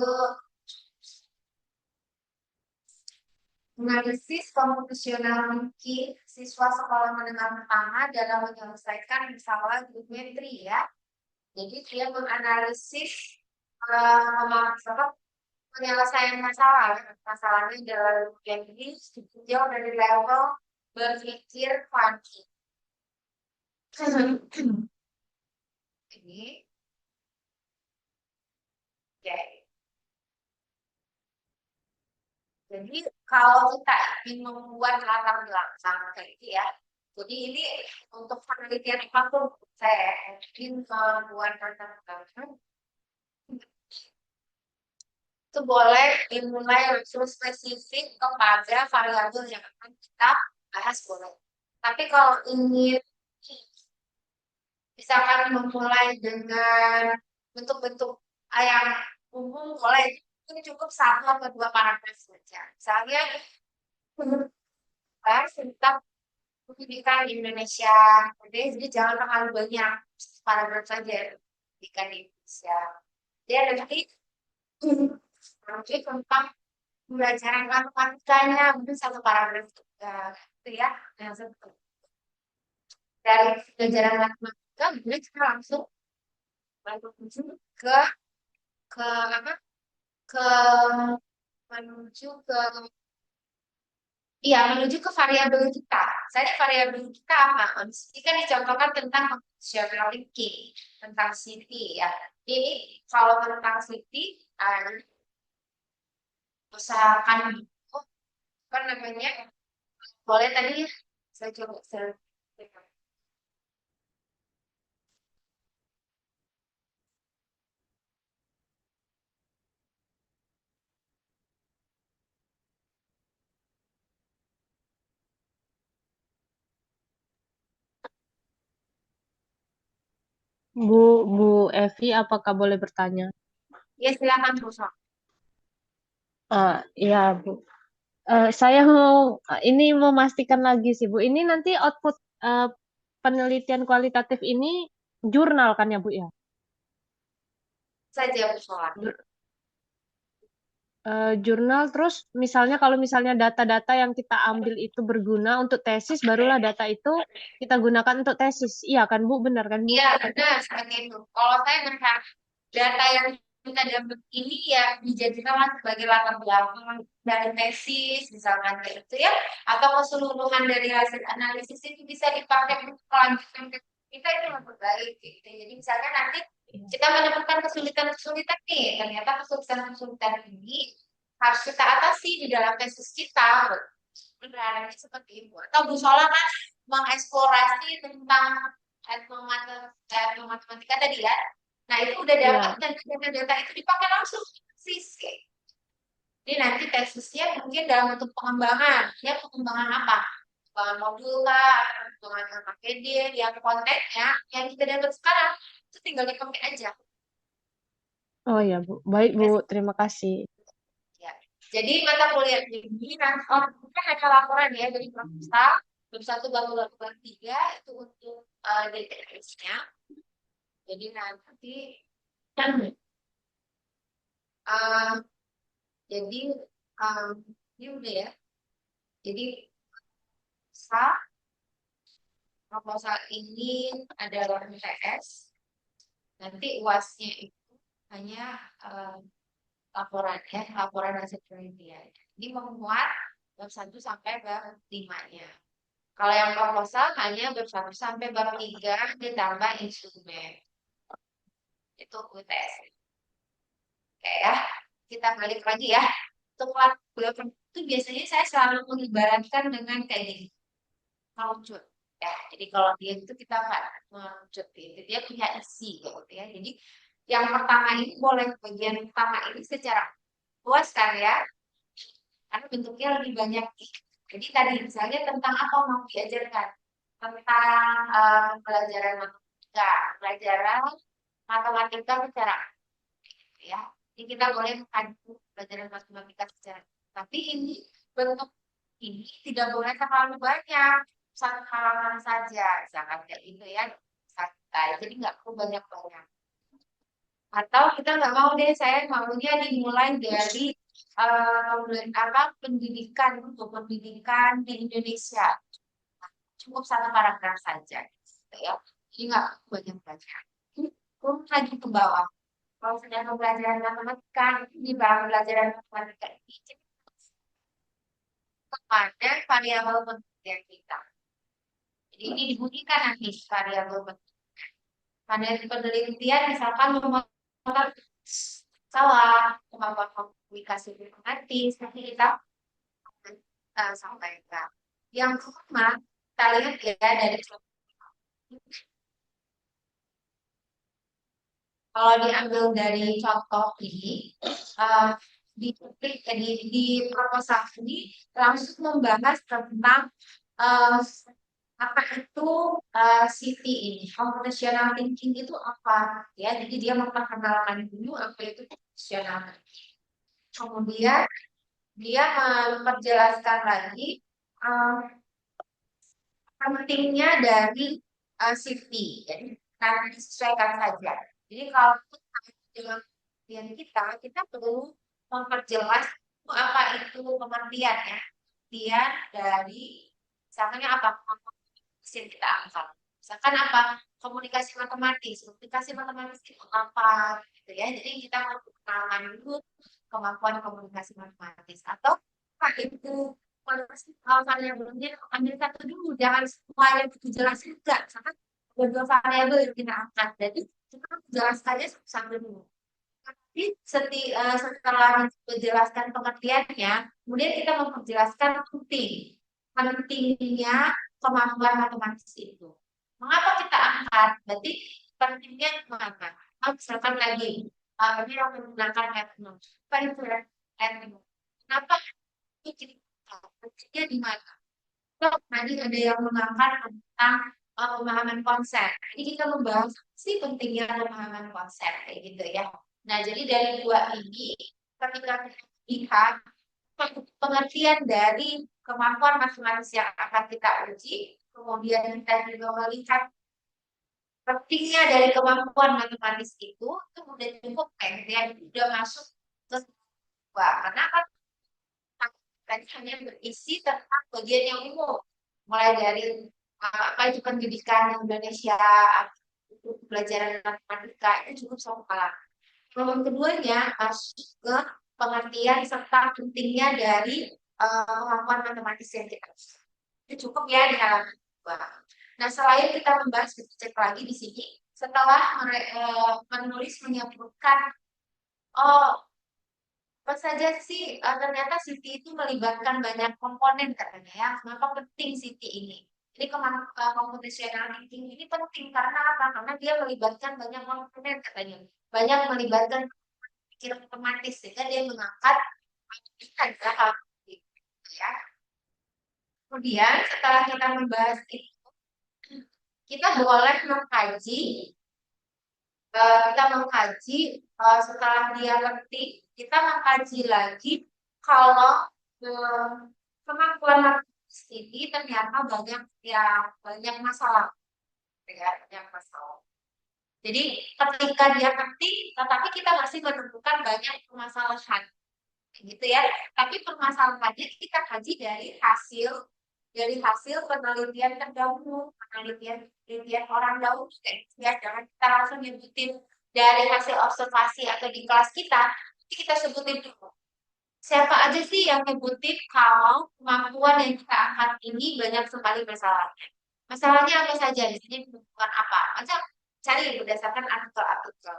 analisis komputasional mungkin siswa sekolah menengah pertama dalam menyelesaikan masalah geometri ya. Jadi dia menganalisis penyelesaian masalahnya dalam geometri jauh dari level berpikir kuantum. Ini, oke. Jadi kalau kita ingin membuat latar belakang kayak gitu ya, jadi ini untuk penelitian apapun saya ingin membuat latar belakang itu boleh dimulai langsung spesifik kepada variabel yang akan kita bahas boleh. Tapi kalau ingin misalkan memulai dengan bentuk-bentuk yang umum boleh, ini cukup 1 atau 2 paragraf saja. Misalnya tentang pendidikan di Indonesia, jadi jangan terlalu banyak paragraf saja pendidikan di Indonesia. Dia nanti tentang pembelajaran matematikanya mungkin 1 paragraf juga, gitu ya. Yang dari pelajaran matematika, kemudian kita langsung menuju ke apa? Menuju ke menuju ke variabel kita. Misalnya variabel kita apa? Ini kan dicontohkan tentang computational thinking, tentang CT ya. Jadi kalau tentang CT, usahakan apa namanya? Boleh tadi saya coba Bu Evi, apakah boleh bertanya? Ya silakan Bu Sok. Ya, Bu. Saya mau ini memastikan lagi sih, Bu. Ini nanti output penelitian kualitatif ini jurnal kan ya, Bu ya? Saja Bu Sok. Jurnal terus misalnya kalau misalnya data-data yang kita ambil itu berguna untuk tesis, barulah data itu kita gunakan untuk tesis. Iya kan, Bu? Benar kan, Bu? Iya, benar seperti itu. Kalau saya melihat data yang kita dapat ini ya dijadikan sebagai latar belakang dari tesis misalkan kayak itu ya, atau keseluruhan dari hasil analisis itu bisa dipakai untuk kelanjutan kita itu lebih baik gitu. Jadi misalnya nanti kita menemukan kesulitan-kesulitan nih, ternyata kesulitan-kesulitan ini harus kita atasi di dalam tesis kita. Beneran seperti itu. Atau Bu Sola kan mengeksplorasi tentang matematika tadi ya. Nah itu udah dapat dan data itu dipakai langsung tesis. Jadi nanti tesisnya mungkin dalam bentuk pengembangan. Ya pengembangan apa? Pengembangan modul lah, pengembangan KPD, yang kontennya yang kita dapat sekarang itu tinggal dipakai aja. Oh ya, Bu. Baik, Bu. Terima kasih. Ya. Jadi mata kuliah ini nanti kita ada laporan ya dari proposal bab 1 bab 3 itu untuk DTS-nya. Jadi nanti jadi ini udah ya. Jadi proposal ini adalah MTS. Nanti UAS-nya itu hanya laporan hasil penelitian. Ini memuat bab 1 sampai bab 5-nya. Kalau yang proposal hanya bab 1 sampai bab 3 ditambah instrumen. Itu UTS. Oke ya, kita balik lagi ya. Untuk laporan itu biasanya saya selalu mengibaratkan dengan kayak gini. Melucut. Ya, jadi kalau dia itu kita nggak melucut gitu. Dia punya isi gitu ya. Jadi yang pertama ini boleh bagian pertama ini secara luas kan ya. Karena bentuknya lebih banyak. Jadi tadi misalnya tentang apa mau diajarkan? Tentang pelajaran matematika secara ya. Jadi kita boleh mengadu pelajaran matematika secara. Tapi ini bentuk ini tidak boleh terlalu banyak, 1 halaman saja, misalkan kayak gitu ya, santai. Jadi nggak perlu banyak-banyak. Atau kita nggak mau deh, saya maunya dimulai dari pendidikan untuk pendidikan di Indonesia. Cukup satu paragraf saja, gitu ya. Jadi nggak banyak baca. Turun lagi ke bawah. Kalau sudah pembelajaran matematika, di bawah pembelajaran matematika ini kepada variabel penelitian kita. Jadi ini dibunyikan nanti variabel penelitian, misalkan memotor salah, kemampuan komunikasi diplomatis, nanti kita sampaikan. Yang pertama, kita lihat ya dari kalau diambil dari contoh ini, di proposal ini langsung membahas tentang apa itu CT ini, computational thinking itu apa ya? Jadi dia memperkenalkan dulu apa itu computational thinking. Kemudian dia memperjelaskan lagi pentingnya dari CT. Jadi nanti disesuaikan saja. Jadi kalau dalam pengertian kita perlu memperjelas apa itu pengertian ya. Pengertian dari misalnya apa yang kita angkat. Misalkan apa komunikasi matematis. Komunikasi matematis itu apa gitu ya. Jadi kita mengenalkan dulu kemampuan komunikasi matematis atau apa itu variabelnya ambil satu dulu, jangan semua yang dijelasin enggak. Misalkan ada dua variabel yang kita angkat, jadi kita menjelaskannya satu dulu. Tapi setelah menjelaskan pengertiannya, kemudian kita memperjelaskan pentingnya kemampuan matematis itu. Mengapa kita angkat? Berarti pentingnya kemana? Misalkan lagi, ini yang menggunakan etno. Apa itu etno? Kenapa itu pentingnya di mana? Tadi ada yang mengangkat tentang pemahaman konsep. Jadi kita membahas sih pentingnya pemahaman konsep kayak gitu ya. Nah, jadi dari dua ini ketika kita lihat pengertian dari kemampuan masing-masing yang akan kita uji, kemudian kita juga melihat pentingnya dari kemampuan matematis itu udah cukup kayak gitu ya, udah masuk ke dua. Karena kan tadi hanya berisi tentang bagian yang umum, mulai dari apa itu pendidikan Indonesia, pelajaran matematika itu cukup satu halaman. Yang keduanya masuk ke pengertian serta pentingnya dari kemampuan matematis yang kita itu cukup ya di halaman 2. Nah, selain kita membahas, kita cek lagi di sini setelah menulis menyebutkan apa saja sih ternyata CT itu melibatkan banyak komponen katanya ya. Kenapa penting CT ini? Jadi computational thinking ini penting karena apa? Karena dia melibatkan banyak komponen katanya. Banyak melibatkan pikiran otomatis sehingga dia mengangkat hal ya. Kemudian setelah kita membahas itu, kita boleh mengkaji setelah dia ngerti, kita mengkaji lagi kalau kemampuan matematis ini ternyata banyak masalah, banyak masalah. Jadi ketika dia ngerti, tetapi kita masih menemukan banyak permasalahan, gitu ya. Tapi permasalahannya kita kaji dari hasil penelitian terdahulu, penelitian orang dahulu, ya jangan kita langsung nyebutin dari hasil observasi atau di kelas kita sebutin dulu. Siapa aja sih yang nyebutin kalau kemampuan yang kita angkat ini banyak sekali masalahnya? Masalahnya apa saja? Di sini bukan apa? Aja cari berdasarkan artikel-artikel.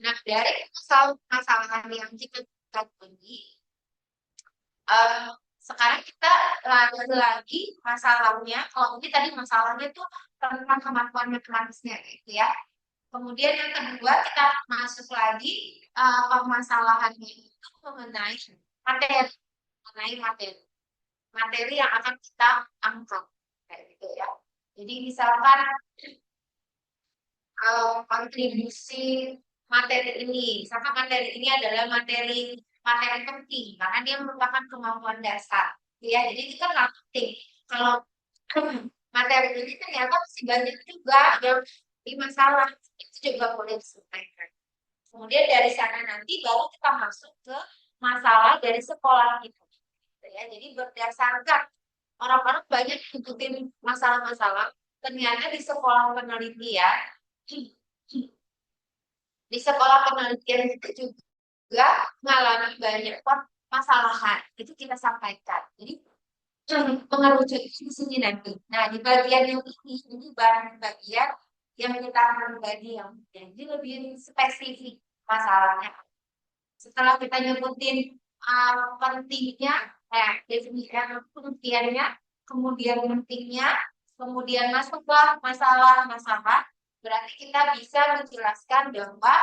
Nah, dari masalah yang kita temui, sekarang kita lagi masalahnya. Kalau ini tadi masalahnya itu tentang kemampuan matematisnya, gitu ya. Kemudian yang kedua kita masuk lagi permasalahannya itu mengenai materi yang akan kita angkat, kayak gitu ya. Jadi misalkan kontribusi materi ini, misalkan materi ini adalah materi penting karena dia merupakan kemampuan dasar, ya. Jadi itu kan penting. Kalau materi ini ternyata masih banyak juga yang Jadi masalah itu juga boleh disampaikan. Kemudian dari sana nanti baru kita masuk ke masalah dari sekolah itu. Gitu ya. Jadi berdasarkan orang-orang banyak ngikutin masalah-masalah, ternyata di sekolah penelitian, di sekolah penelitian itu juga mengalami banyak permasalahan. Itu kita sampaikan. Jadi mengerucut di sini nanti. Nah, di bagian yang ini bagian yang kita akan bagi yang jadi lebih spesifik masalahnya. Setelah kita nyebutin pentingnya, definisinya, pengertiannya, kemudian pentingnya, kemudian masuklah masalah-masalah, berarti kita bisa menjelaskan bahwa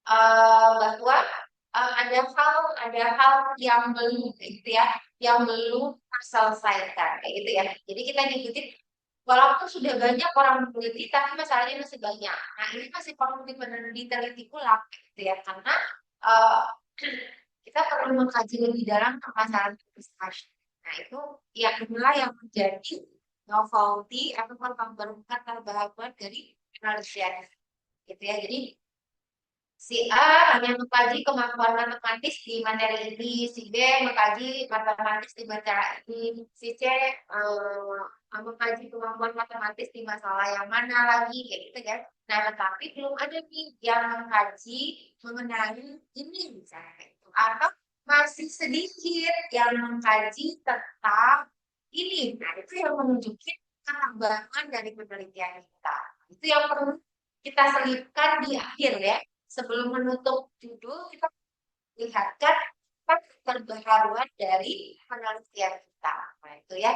bahwa ada hal yang belum gitu ya, yang belum terselesaikan kayak gitu ya. Jadi kita ngikutin walaupun sudah banyak orang meneliti tapi masalahnya masih banyak. Nah, ini masih perlu diteliti ulang gitu ya, karena kita perlu mengkaji lebih dalam permasalahan discussion. Nah, itu ya inilah yang menjadi novelty atau pembarukan terbaruan dari penelitian gitu ya. Jadi si A hanya mengkaji kemampuan matematis di materi ini, si B mengkaji matematis di materi ini, si C mengkaji kemampuan matematis di masalah yang mana lagi, kayak gitu kan. Nah, tetapi belum ada nih yang mengkaji mengenai ini misalnya, atau masih sedikit yang mengkaji tentang ini. Nah, itu yang menunjukkan pengembangan dari penelitian kita. Itu yang perlu kita selipkan di akhir ya. Sebelum menutup judul, kita lihatkan terbaruan dari penelitian kita. Nah, itu ya.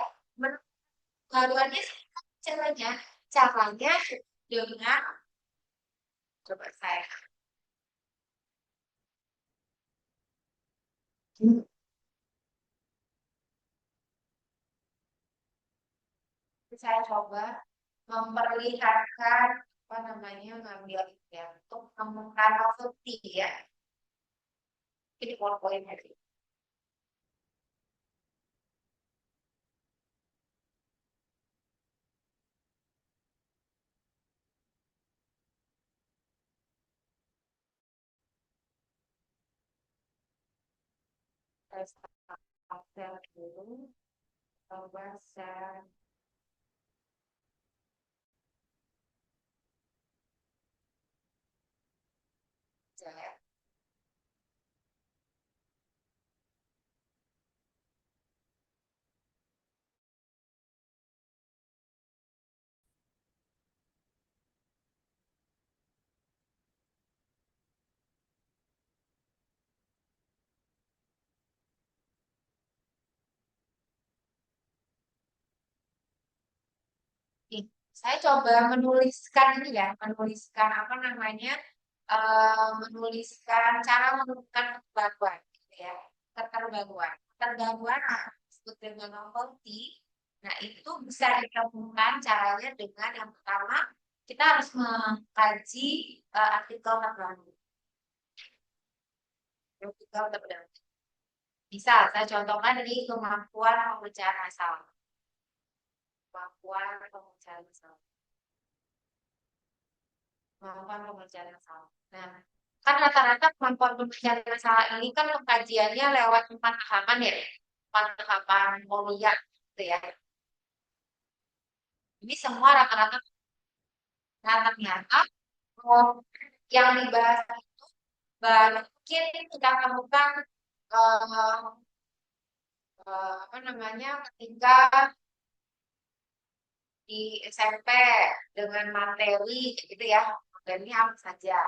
Penelitiannya caranya dengan coba saya. Saya coba memperlihatkan apa namanya ngambil ya untuk menemukan novelty ya. Ini poin-poin tadi. Saya dulu, coba saya ya. Saya coba menuliskan ini ya, menuliskan apa namanya, menuliskan cara menemukan keterbaruan, gitu ya, keterbaruan disebut dengan novelty. Nah, itu bisa ditemukan caranya dengan yang pertama kita harus mengkaji artikel terbaru. Bisa saya contohkan dari kemampuan pemecahan masalah. Kemampuan pemecahan masalah. Kemampuan pemecahan masalah. Nah, kan rata-rata kemampuan pemecahan masalah ini kan pengkajiannya lewat 4 tahapan ya, 4 tahapan mulia gitu ya. Ini semua rata-rata. Nah, ternyata yang dibahas itu mungkin kita temukan apa namanya ketika di SMP dengan materi gitu ya, materinya apa saja,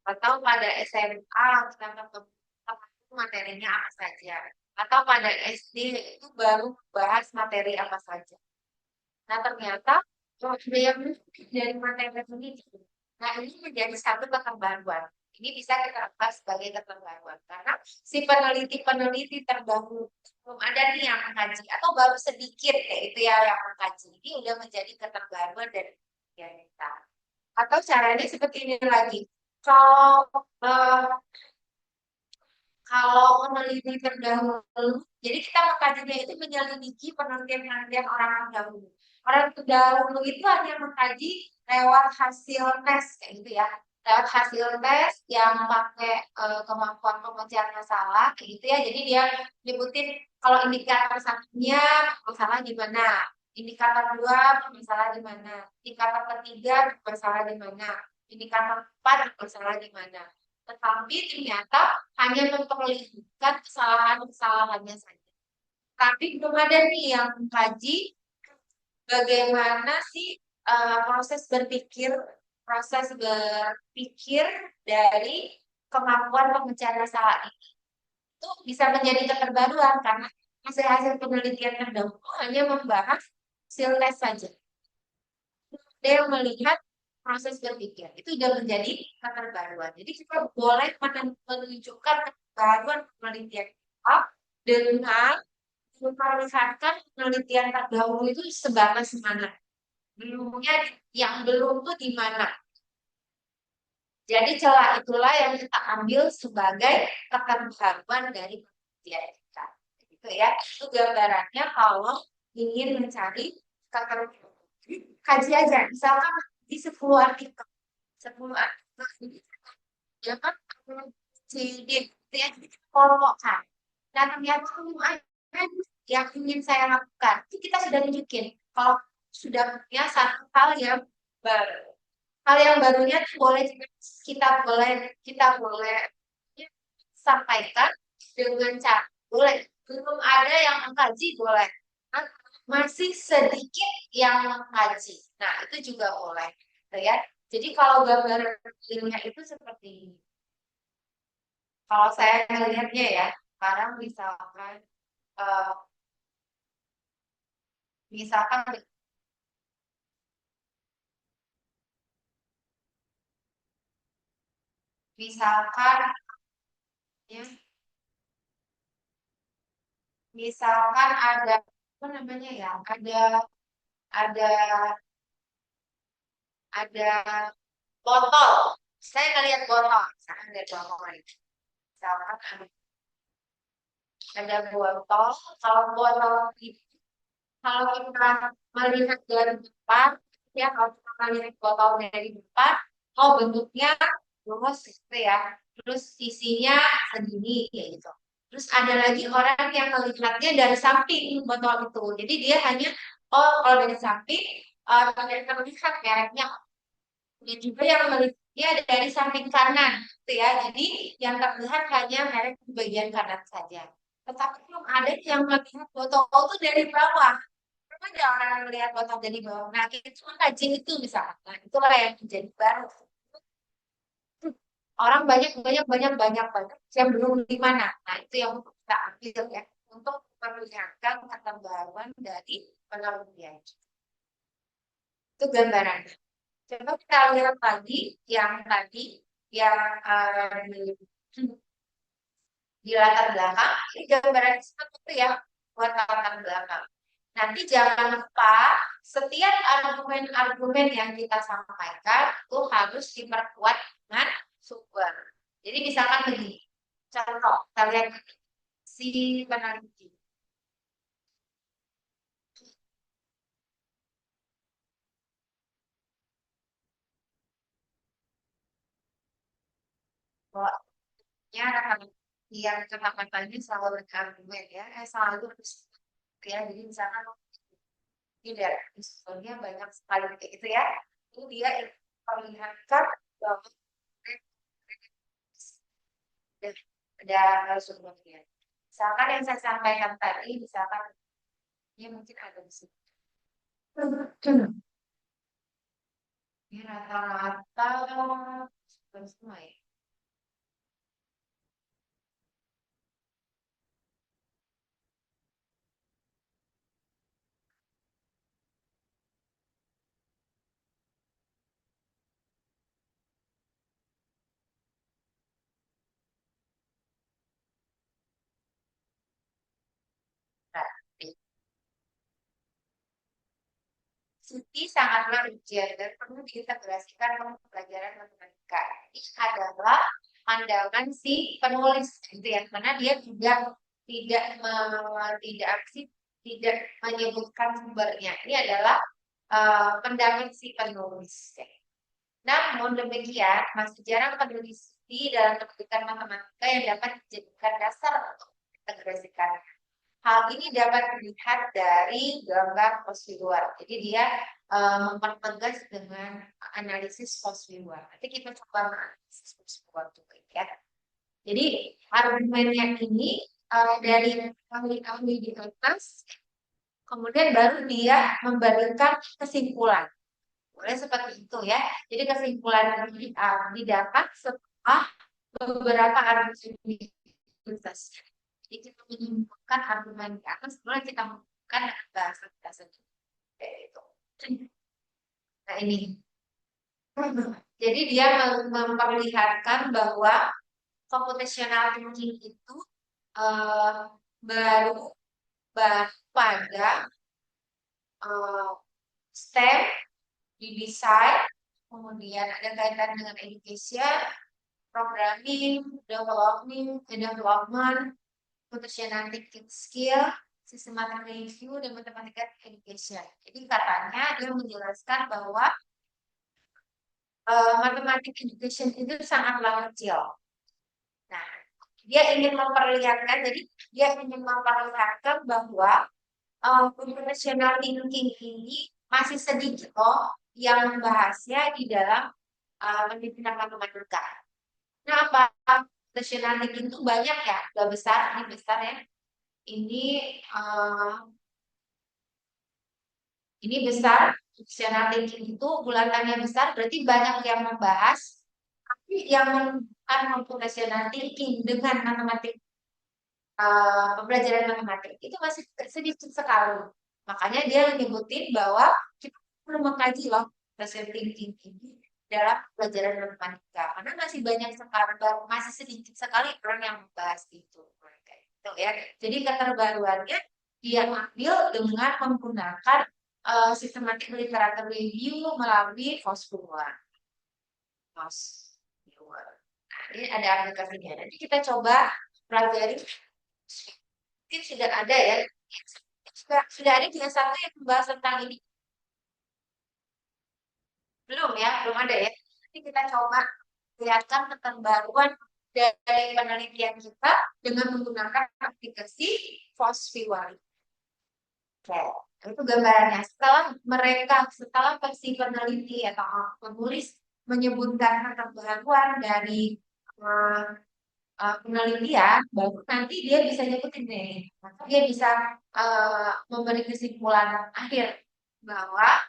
atau pada SMA kita ketemu materinya apa saja, atau pada SD itu baru bahas materi apa saja. Nah, ternyata ada yang dari materi ini. Nah, ini menjadi satu keterbaruan. Ini bisa kita anggap sebagai keterbaruan karena si peneliti-peneliti terdahulu belum ada nih yang mengkaji atau baru sedikit kayak itu ya yang mengkaji. Ini udah menjadi keterbaruan dari kita. Atau caranya seperti ini lagi. Kalau peneliti terdahulu, jadi kita mengkajinya itu menyelidiki penelitian-penelitian orang terdahulu. Orang terdahulu itu hanya mengkaji lewat hasil tes kayak gitu ya. Lewat hasil tes yang pakai kemampuan pemecahan masalah kayak gitu ya. Jadi dia nyebutin kalau indikator satunya masalah di mana, indikator dua masalah di mana, indikator ketiga masalah di mana, indikator empat masalah di mana. Tetapi ternyata hanya memperlihatkan kesalahan-kesalahannya saja. Tapi belum ada nih yang mengkaji bagaimana sih proses berpikir dari kemampuan pemecahan masalah ini itu bisa menjadi keterbaruan karena hasil-hasil penelitian terdahulu hanya membahas hasil tes saja. Ada yang melihat proses berpikir itu sudah menjadi keterbaruan. Jadi kita boleh menunjukkan keterbaruan penelitian kita dengan memperlihatkan penelitian terdahulu itu sebatas mana. Belumnya yang belum tuh di mana. Jadi celah itulah yang kita ambil sebagai keterbaruan dari penelitian kita. Gitu ya. Itu gambarannya kalau ingin mencari keterbaruan. Kaji aja, misalkan di 10 artikel. 10 artikel ini ya kan CD ya kelompokkan. Nah ternyata belum ada yang ingin saya lakukan. Itu kita sudah tunjukin kalau sudah punya satu hal yang baru. Hal yang barunya kita boleh sampaikan dengan cara boleh. Belum ada yang mengkaji boleh. Masih sedikit yang mengkaji. Nah, itu juga boleh. Ya. Jadi kalau gambar ilmiah itu seperti ini. Kalau saya melihatnya ya, sekarang misalkan ya, misalkan ada apa namanya ya, ada botol. Saya ngelihat botol, misalkan ada botol ini. Misalkan ada botol, kalau botol itu kalau kita melihat dari depan, ya kalau kita melihat botol dari depan, oh bentuknya lurus gitu ya, terus isinya segini kayak gitu. Terus ada lagi orang yang melihatnya dari samping botol itu, jadi dia hanya kalau dari samping tidak terlihat mereknya. Dan juga yang melihatnya dari samping kanan, gitu ya. Jadi yang terlihat hanya merek di bagian kanan saja. Tetapi belum ada yang melihat botol itu dari bawah. Ada orang yang melihat botol dari bawah. Nah, kita cuma kaji itu misalnya. Nah, itulah yang menjadi baru. Orang banyak yang belum di mana. Nah, itu yang kita ambil ya untuk memperlihatkan keterbaruan dari penelitian. Itu gambarannya. Coba kita lihat lagi yang tadi yang di latar belakang. Ini gambaran seperti itu ya buat latar belakang. Nanti jangan lupa setiap argumen-argumen yang kita sampaikan itu harus diperkuat dengan sumber. Jadi misalkan begini, contoh kalian si peneliti. Ya, yang kata-katanya selalu berargumen ya, selalu ya. Jadi misalkan tidak, misalnya banyak sekali kayak gitu ya. Itu dia memperlihatkan bahwa ada sumbernya. Misalkan yang saya sampaikan tadi, misalkan ya mungkin ada di sini. Ini rata-rata semua ya. Siti sangatlah ujian dan perlu diintegrasikan dalam pelajaran matematika. Ini adalah pandangan si penulis, gitu ya, karena dia juga tidak menyebutkan sumbernya. Ini adalah pendapat si penulis. Namun demikian, masih jarang peneliti dalam pendidikan matematika yang dapat dijadikan dasar untuk integrasikan. Hal ini dapat dilihat dari gambar post-visual. Jadi dia mempertegas dengan analisis post-visual. Nanti kita coba analisis post-visual juga ya. Jadi argumennya ini dari ahli-ahli di atas, kemudian baru dia membandingkan kesimpulan. Boleh seperti itu ya. Jadi kesimpulan ini didapat setelah beberapa argumen diatas. Jadi kita menyimpulkan argumen di atas, kemudian kita menyimpulkan bahasa kita sendiri. Itu. Nah ini. Jadi dia memperlihatkan bahwa computational thinking itu baru pada STEM di desain, kemudian ada kaitan dengan education, programming, development, computational thinking skill, systematic review, dan mathematical education. Jadi katanya dia menjelaskan bahwa matematik education itu sangatlah kecil. Nah, dia ingin memperlihatkan, jadi dia ingin memperlihatkan bahwa computational thinking ini masih sedikit yang membahasnya di dalam pendidikan matematika. Kenapa? Computational thinking itu banyak ya, gak besar, ini besar ya. Ini besar, computational thinking itu bulatannya besar, berarti banyak yang membahas. Tapi yang menggunakan computational thinking dengan matematik, pembelajaran matematik itu masih sedikit sekali. Makanya dia menyebutin bahwa kita perlu mengkaji loh computational thinking ini dalam pelajaran matematika, karena masih banyak sekali, masih sedikit sekali orang yang membahas itu. Gitu ya. Jadi keterbaruannya dia ambil dengan menggunakan systematic literature review melalui post-visual. Nah, ini ada aplikasinya. Nanti kita coba pelajari. Mungkin sudah ada ya. Sudah ada yang satu yang membahas tentang ini. Belum ya, belum ada ya. Nanti kita coba lihatkan keterbaruan dari penelitian kita dengan menggunakan aplikasi post-visual. Oke, itu gambarannya. Setelah versi peneliti atau penulis menyebutkan keterbaruan dari penelitian, baru nanti dia bisa nyebutin nih. Maka dia bisa memberi kesimpulan akhir bahwa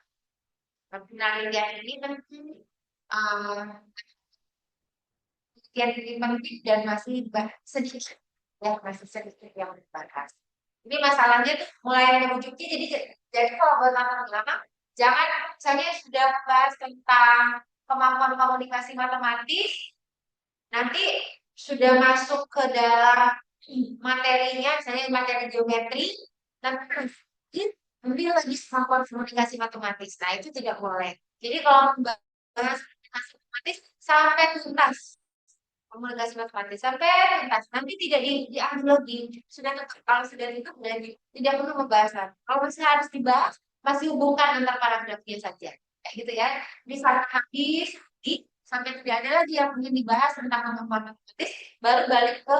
penelitian ini penting, penelitian ini penting dan masih sedikit yang dibahas. Ini masalahnya tuh mulai merujuknya, jadi kalau buat anak-anak, jangan misalnya sudah bahas tentang kemampuan komunikasi matematis, nanti sudah masuk ke dalam materinya, misalnya materi geometri, nanti ambil lagi kemampuan komunikasi matematis. Nah, itu tidak boleh. Jadi kalau membahas komunikasi matematis sampai tuntas, komunikasi matematis sampai tuntas, nanti tidak diambil lagi. Kalau sudah itu berarti tidak perlu pembahasan. Kalau masih harus dibahas, masih hubungkan antar paragrafnya saja. Kayak gitu ya. Bisa habis sampai tidak ada lagi yang ingin dibahas tentang kemampuan matematis, baru balik ke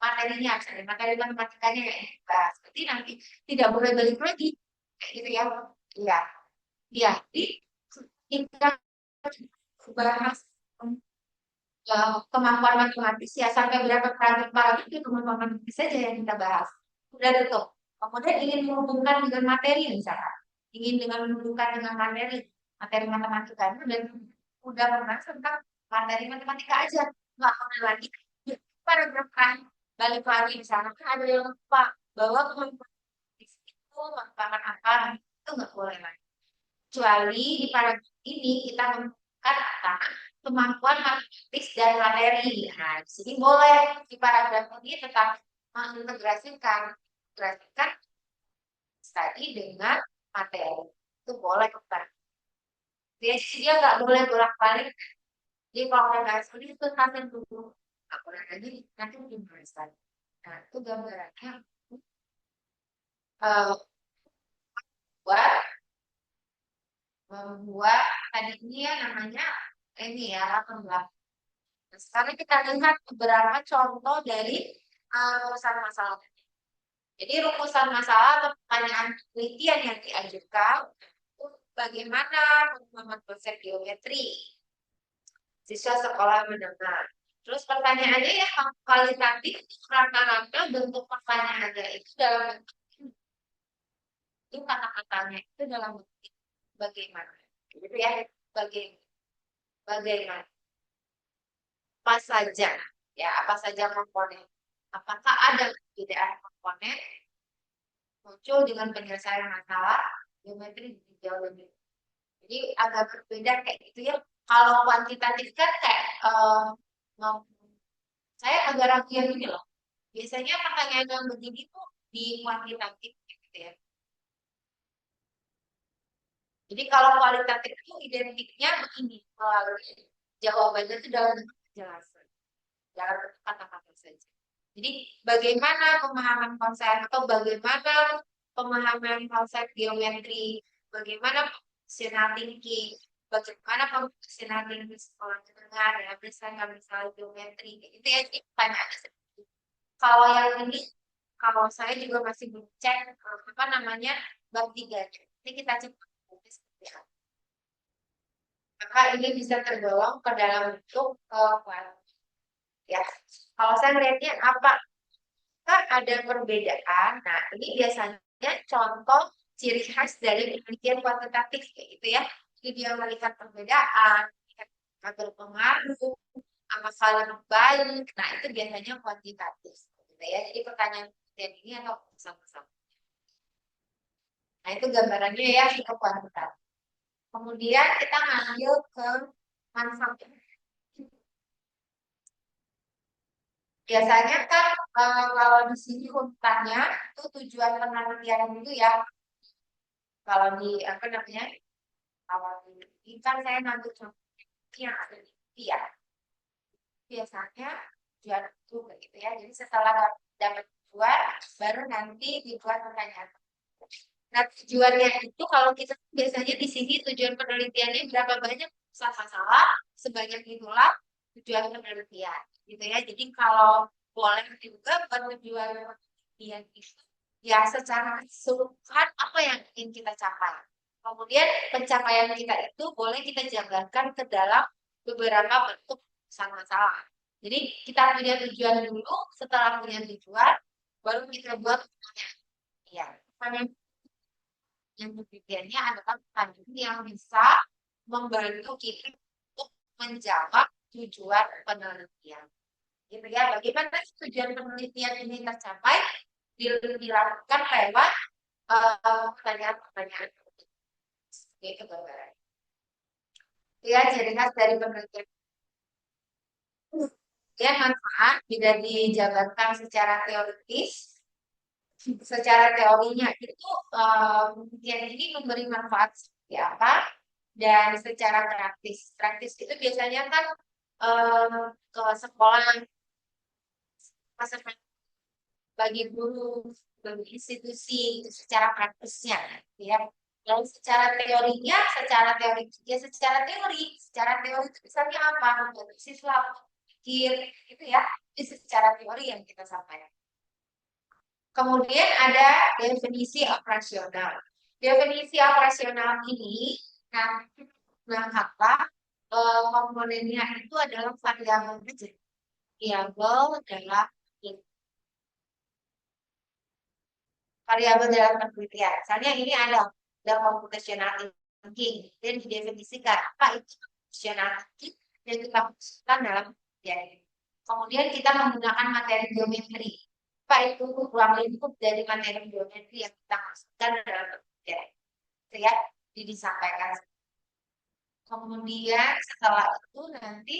materinya, misalnya materi matematikanya yang dibahas. Berarti nanti tidak boleh balik lagi, kayak gitu ya. Iya, iya. Jadi kita bahas kemampuan matematis ya, sampai berapa paragraf itu kemampuan matematis saja yang kita bahas. Sudah tutup. Kemudian ingin menghubungkan dengan materi misalkan, ingin menghubungkan dengan materi matematika itu, dan udah pernah tentang materi matematika aja, nggak pernah lagi paragraf kan, balik lagi misalnya ada yang lupa bahwa kemampuan matematis itu merupakan apa, itu nggak boleh lagi. Kecuali di paragraf ini kita menggunakan kata kemampuan matematis dan materi. Nah, di sini boleh di paragraf ini tetap mengintegrasikan tadi dengan materi. Itu boleh kepada. Jadi dia nggak boleh bolak-balik. Jadi kalau ada bahas ini itu hasil dulu. Nggak boleh lagi, nanti dibahaskan. Nah, itu gambarannya buat membuat tadi ini ya namanya ini ya 18. Nah, sekarang kita lihat beberapa contoh dari rumusan masalah. Jadi rumusan masalah atau pertanyaan penelitian yang diajukan itu bagaimana pemahaman konsep geometri siswa sekolah menengah. Terus pertanyaannya ya kualitatif rata-rata bentuk pertanyaannya itu dalam bentuk itu kata-katanya itu dalam bentuk bagaimana, gitu ya, bagaimana, apa saja, ya apa saja komponen, apakah ada perbedaan komponen muncul dengan penyelesaian masalah geometri jauh lebih. Jadi agak berbeda kayak gitu ya. Kalau kuantitatif kan kayak saya agak ragu yang ini loh. Biasanya pertanyaan yang begini tuh di kuantitatif gitu ya. Jadi kalau kualitatif itu identiknya begini, jawabannya itu dalam bentuk penjelasan, dalam bentuk kata-kata saja. Jadi bagaimana pemahaman konsep atau bagaimana pemahaman konsep geometri, bagaimana positional thinking, bagaimana positional thinking sekolah menengah ya, misalnya geometri, itu ya pertanyaannya seperti itu. Kalau yang ini, kalau saya juga masih belum cek apa namanya bab 3. Ini kita cek seperti apa. Maka ini bisa tergolong ke dalam bentuk ya. Kalau saya melihatnya apakah ada perbedaan? Nah, ini biasanya contoh ciri khas dari penelitian kuantitatif kayak gitu ya. Jadi dia melihat perbedaan, melihat berpengaruh, apa saling baik. Nah, itu biasanya kuantitatif gitu ya. Jadi pertanyaan ini atau sama-sama. Nah, itu gambarannya ya ke kuantitatif. Kemudian kita ngambil ke manfaat. Biasanya kan kalau di sini urutannya itu tujuan penelitian dulu ya. Kalau di apa namanya? Kalau di kan saya ngambil contoh yang ada di ya. Biasanya tujuan itu begitu ya. Jadi setelah dapat tujuan, baru nanti dibuat pertanyaan. Nah, tujuannya itu kalau kita biasanya di sini tujuan penelitiannya berapa banyak salah sebanyak itulah tujuan penelitian, gitu ya. Jadi kalau boleh juga tujuan penelitian itu ya secara keseluruhan apa yang ingin kita capai. Kemudian pencapaian kita itu boleh kita jabarkan ke dalam beberapa bentuk masalah. Jadi kita punya tujuan dulu, setelah punya tujuan, baru kita buat pertanyaan. Ya, pertanyaan yang penelitiannya adalah pertanyaan yang bisa membantu kita untuk menjawab tujuan penelitian. Gitu ya, bagaimana tujuan penelitian ini tercapai dilakukan lewat pertanyaan-pertanyaan itu gambaran. Ya, ciri khas dari penelitian. Ya, manfaat bila dijabarkan secara teoritis. Secara teorinya itu penelitian ini memberi manfaat seperti apa, dan secara praktis itu biasanya kan ke sekolah, bagi guru, bagi institusi itu secara praktisnya ya. Dan secara teorinya, secara teori itu misalnya apa, membantu siswa pikir itu ya, itu secara teori yang kita sampaikan. Kemudian ada definisi operasional. Definisi operasional ini, nah kata komponennya itu adalah variabel saja. Variabel adalah variabel dalam penelitian. Misalnya ini ada computational thinking dan didefinisikan apa itu computational thinking dan kita khususkan dalam penelitian. Kemudian kita menggunakan materi geometri. Apa itu ruang lingkup dari materi geometri yang kita masukkan dalam penelitian. Itu ya, disampaikan. Kemudian setelah itu nanti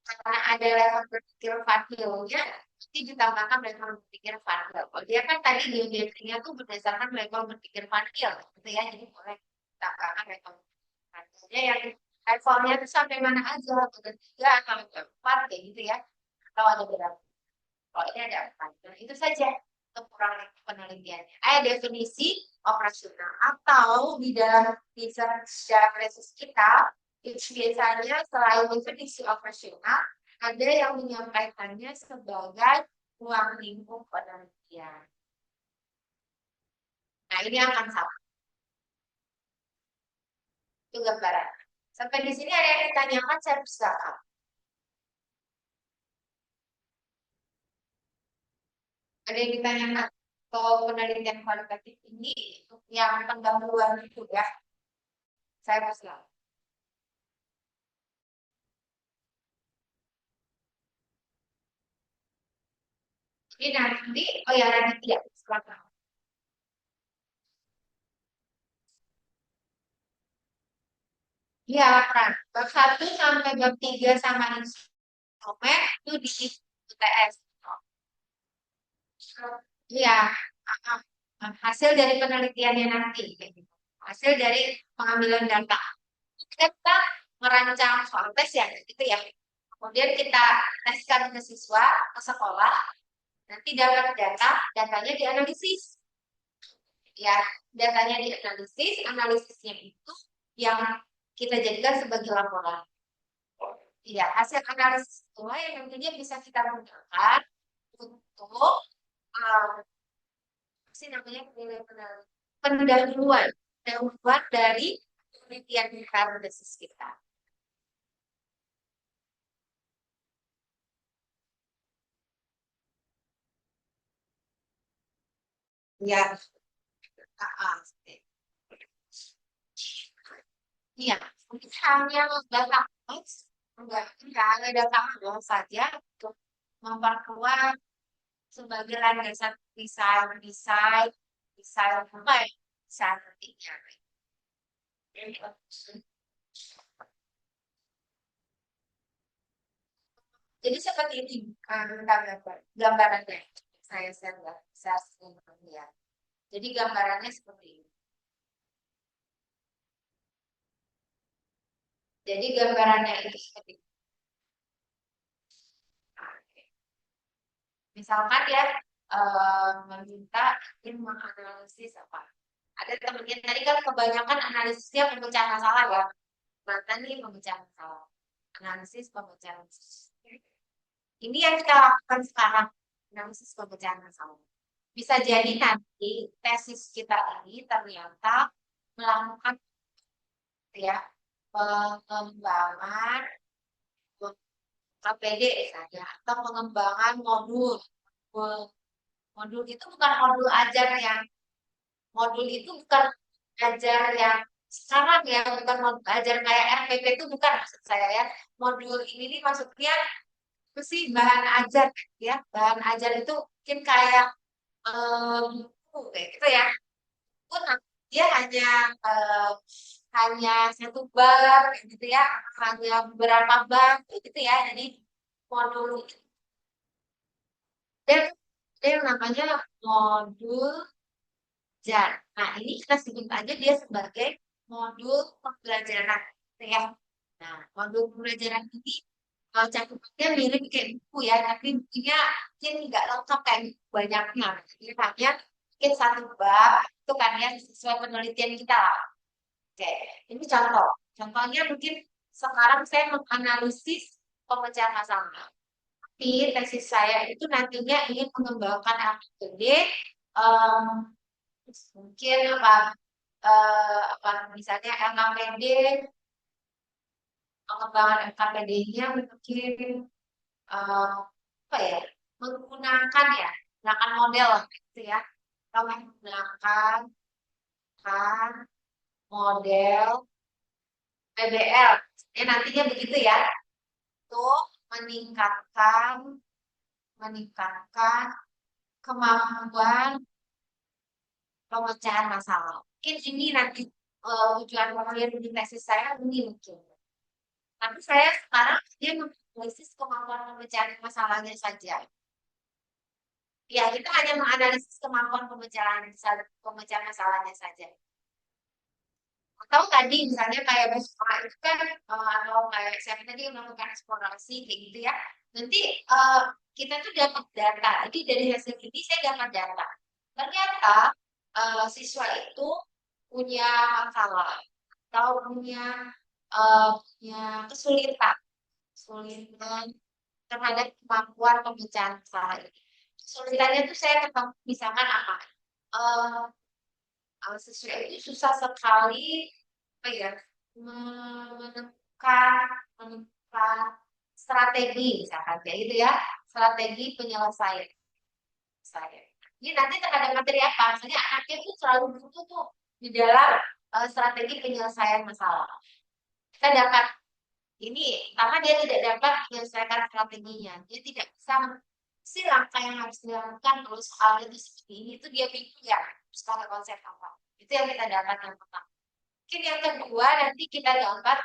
karena ada level berpikir variabelnya, nanti ditambahkan level berpikir variabel. Kalau dia kan tadi geometrinya tuh berdasarkan level berpikir variabel, gitu ya. Jadi boleh ditambahkan level variabelnya yang levelnya itu sampai mana aja, ke 3 atau ke 4 kayak gitu ya. Atau ada berapa? Kalau ini ada 4. Nah, itu saja. atau kurang penelitiannya. Definisi operasional atau di dalam tesis kita itu biasanya selain definisi operasional ada yang menyampaikannya sebagai ruang lingkup penelitian. Nah, ini akan sama. Itu gambaran. Sampai di sini ada yang ditanyakan, saya persilakan. Ada yang ditanyakan kalau penelitian kualitatif ini yang pendahuluan itu ya. Saya persilakan. Ini nanti, oh ya nanti tidak, silakan. Ya, kan. Bab 1 sampai bab 3 sama instrumen itu di UTS. Iya, hasil dari penelitiannya nanti. Hasil dari pengambilan data. Kita merancang soal tes ya, gitu ya. Kemudian kita teskan ke siswa, ke sekolah, nanti dapat datanya dianalisis. Ya, datanya dianalisis, analisisnya itu yang kita jadikan sebagai laporan. Ya, hasil analisis itu yang nantinya bisa kita gunakan untuk pendahuluan dari penelitian tesis kita. Ya, iya, mungkin hanya data enggak ada data saja untuk memperkuat sebagai landasan desain apa ya, desain nantinya. Jadi seperti ini gambarannya. Saya lihat. Jadi gambarannya seperti ini. Jadi gambarannya itu seperti ini. Misalkan ya meminta ingin menganalisis apa. Ada temennya tadi kan kebanyakan analisisnya pemecahan masalah ya. Berarti nih pemecahan masalah. Analisis pemecahan masalah. Ini yang kita lakukan sekarang, analisis pemecahan masalah. Bisa jadi nanti tesis kita ini ternyata melakukan ya pengembangan KPD saja atau pengembangan modul. Modul itu bukan modul ajar yang sekarang ya, bukan modul ajar kayak RPP itu bukan maksud saya ya. Modul ini nih maksudnya itu sih bahan ajar ya. Bahan ajar itu mungkin kayak kayak gitu ya. Pun dia hanya satu bab gitu ya, hanya beberapa bab gitu ya. Jadi modul itu dan yang namanya modul jar. Nah, ini kita sebut aja dia sebagai modul pembelajaran gitu ya. Nah, modul pembelajaran ini kalau cakupannya mirip kayak buku ya, tapi bukunya mungkin nggak lengkap kayak buku banyaknya. Jadi hanya mungkin satu bab itu kan ya sesuai penelitian kita lah. Oke, ini contoh. Contohnya mungkin sekarang saya menganalisis pemecahan masalah. Tapi tesis saya itu nantinya ingin mengembangkan LKPD, mungkin misalnya LKPD, pengembangan LKPD-nya mungkin menggunakan model gitu ya. Kita menggunakan model PBL. Ya, nantinya begitu ya. Untuk meningkatkan kemampuan pemecahan masalah. Mungkin ini nanti tujuan penelitian di tesis saya ini mungkin. Tapi saya sekarang dia menganalisis kemampuan pemecahan masalahnya saja. Ya, kita hanya menganalisis kemampuan pemecahan masalahnya saja. Atau tadi misalnya kayak sekolah itu kan atau kayak saya tadi melakukan eksplorasi kayak gitu ya. Nanti kita tuh dapat data. Jadi dari hasil ini saya dapat data. Ternyata siswa itu punya masalah atau punya kesulitan terhadap kemampuan pemecahan masalah ini. Kesulitannya itu saya ketemu misalkan apa? Siswa itu susah sekali apa ya menemukan strategi misalkan kayak gitu ya, strategi penyelesaian saya. Ini nanti terhadap materi apa? Misalnya anaknya itu selalu butuh tuh di dalam strategi penyelesaian masalah. Kita dapat ini karena dia tidak dapat menyelesaikan strateginya, dia tidak bisa si langkah yang harus dilakukan terus hal itu seperti ini itu dia bingung ya secara konsep apa. Itu yang kita dapat yang pertama. Mungkin yang kedua nanti kita dapat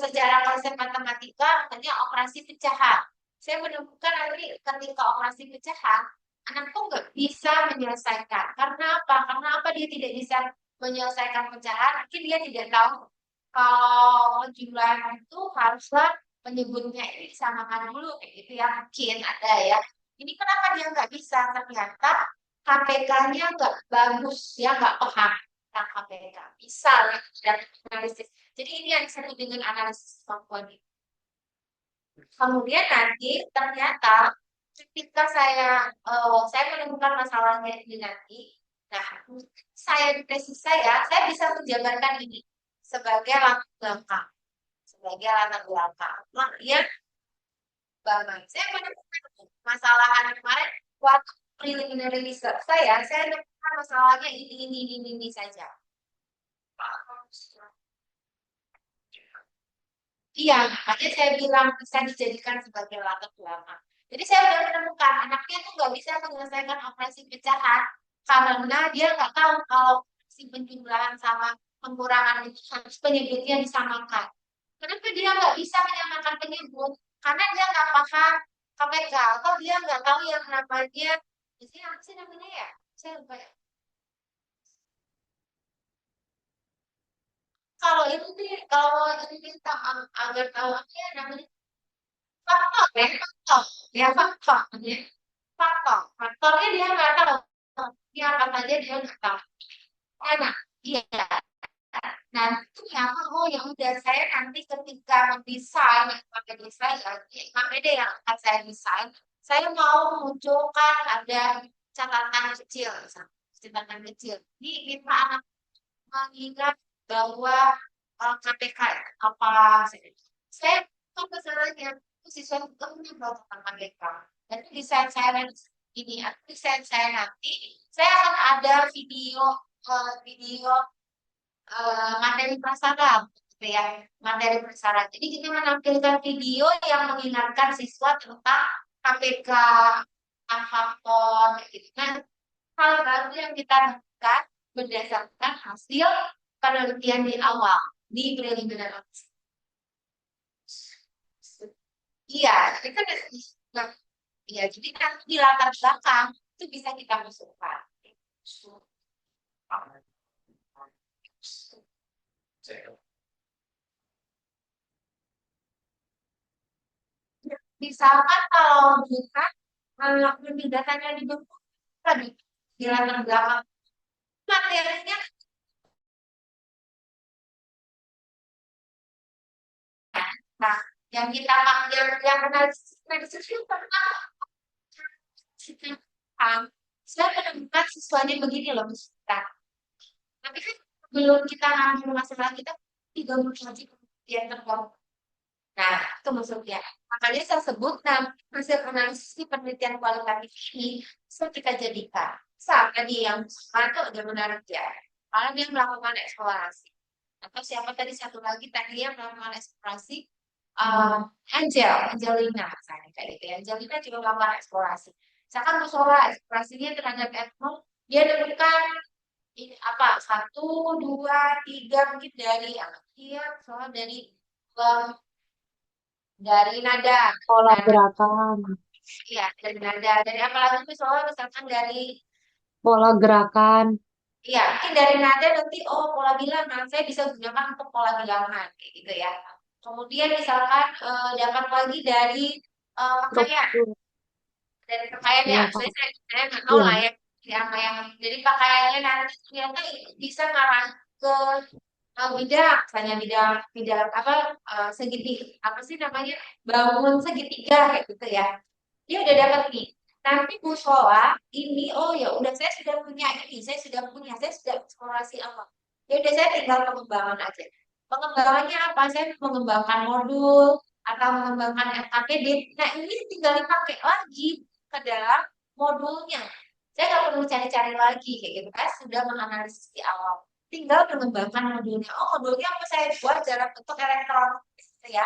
secara konsep matematika misalnya operasi pecahan. Saya menemukan nanti ketika operasi pecahan anak tuh nggak bisa menyelesaikan. Karena apa? Karena apa dia tidak bisa menyelesaikan pecahan? Mungkin dia tidak tahu kalau jumlah itu haruslah menyebutnya ini disamakan dulu kayak gitu ya, mungkin ada ya. Ini kenapa dia nggak bisa? Ternyata KPK-nya nggak bagus, ya nggak paham tentang KPK. Bisa dan analisis. Jadi ini yang disebut dengan analisis kemampuan. Kemudian nanti ternyata ketika saya menemukan masalahnya ini nanti, nah saya di tesis saya bisa menjabarkan ini sebagai latar belakang, Kemudian Bambang, saya menemukan masalah kemarin waktu preliminary research saya menemukan masalahnya ini saja. Iya, makanya saya bilang bisa dijadikan sebagai latar belakang. Jadi saya sudah menemukan anaknya tuh nggak bisa menyelesaikan operasi pecahan karena dia nggak tahu kalau si penjumlahan sama pengurangan itu harus penyebutnya disamakan. Kenapa dia nggak bisa menyamakan penyebut? Karena dia nggak paham KPK atau dia nggak tahu yang namanya, biasanya apa sih namanya ya? Saya lupa ya. Kalau ini kita agar tahu apa ya namanya faktornya dia nggak tahu, dia apa saja dia nggak tahu. Nah, iya. Nah, itu yang yang udah saya nanti ketika mendesain pakai desain deh yang akan saya desain, saya mau munculkan ada catatan kecil, Ini kita anak mengingat bahwa KPK apa saya kan kesalahannya siswa itu mengenal tentang KPK dan desain saya nanti saya akan ada video materi prasarana gitu ya, materi prasarana. Jadi kita menampilkan video yang mengingatkan siswa tentang KPK, faktor gitu. Nah, hal baru yang kita lakukan berdasarkan hasil penelitian di awal di preliminary. Iya, itu kan iya, jadi nanti di latar belakang itu bisa kita masukkan. Misalkan kalau kita lebih datanya dibentuk tadi di latar belakang materinya nah yang kita yang analisis itu pernah saya menemukan siswanya begini loh misalkan, tapi kan belum kita ngambil masalah kita 30 lagi kemudian tergabung. Nah, itu maksudnya. Makanya saya sebut hasil analisis penelitian kualitatif ini bisa kita jadikan. Saat tadi yang sekarang itu agak menarik ya. Kalau dia melakukan eksplorasi. Atau siapa tadi satu lagi tadi yang melakukan eksplorasi Angelina misalnya kayak gitu ya. Angelina juga melakukan eksplorasi. Misalkan musola eksplorasinya terhadap etno, dia menemukan ini apa 1, 2, 3 mungkin dari dia soal dari nada Pola gerakan. Iya, dari nada. Dari apa lagi tuh soalnya misalkan dari Pola gerakan. Iya, mungkin dari nada nanti pola bilangan saya bisa gunakan untuk pola bilangan kayak gitu ya. Kemudian misalkan dapat lagi dari makanya dari pakaiannya. Iya, Saya Kak. saya nggak tahu Iya. lah ya yang jadi pakaiannya nanti ternyata bisa ngarah ke bidang, misalnya bidang bidang apa segitiga apa sih namanya bangun segitiga kayak gitu ya. Dia udah dapat nih. Nanti musola ini, oh ya udah saya sudah punya ini, saya sudah eksplorasi apa. Ya udah saya tinggal pengembangan aja. Pengembangannya apa? Saya mengembangkan modul atau mengembangkan FKPD. Nah ini tinggal dipakai lagi ke dalam modulnya. Saya nggak perlu cari-cari lagi kayak gitu kan sudah menganalisis di awal. Tinggal mengembangkan modulnya. Oh modulnya apa saya buat dalam bentuk elektronik gitu ya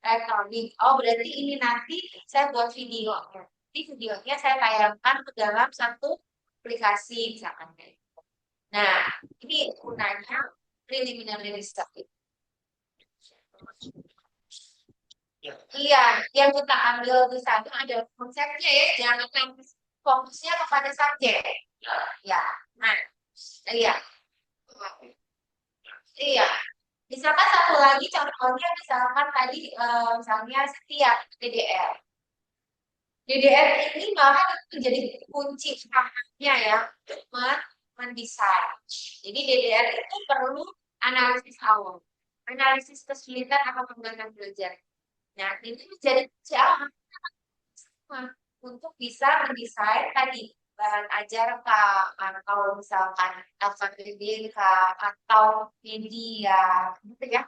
elektronik. Oh, berarti ini nanti saya buat videonya. Di videonya saya tayangkan ke dalam satu aplikasi misalkan kayak gitu. Nah, ini gunanya preliminary research. Iya, yang kita ambil di sana ada konsepnya ya, jangan fokusnya kepada subjek. Ya, nah, iya, iya. Misalkan satu lagi contohnya, misalkan tadi misalnya setiap DDR. DDR ini malah menjadi kunci utamanya ya untuk mendesain. Jadi DDR itu perlu analisis awal, analisis kesulitan atau kegagalan belajar. Nah, ini menjadi kunci awal untuk bisa mendesain tadi bahan ajar kah, atau misalkan LKPD kah, atau media, gitu ya.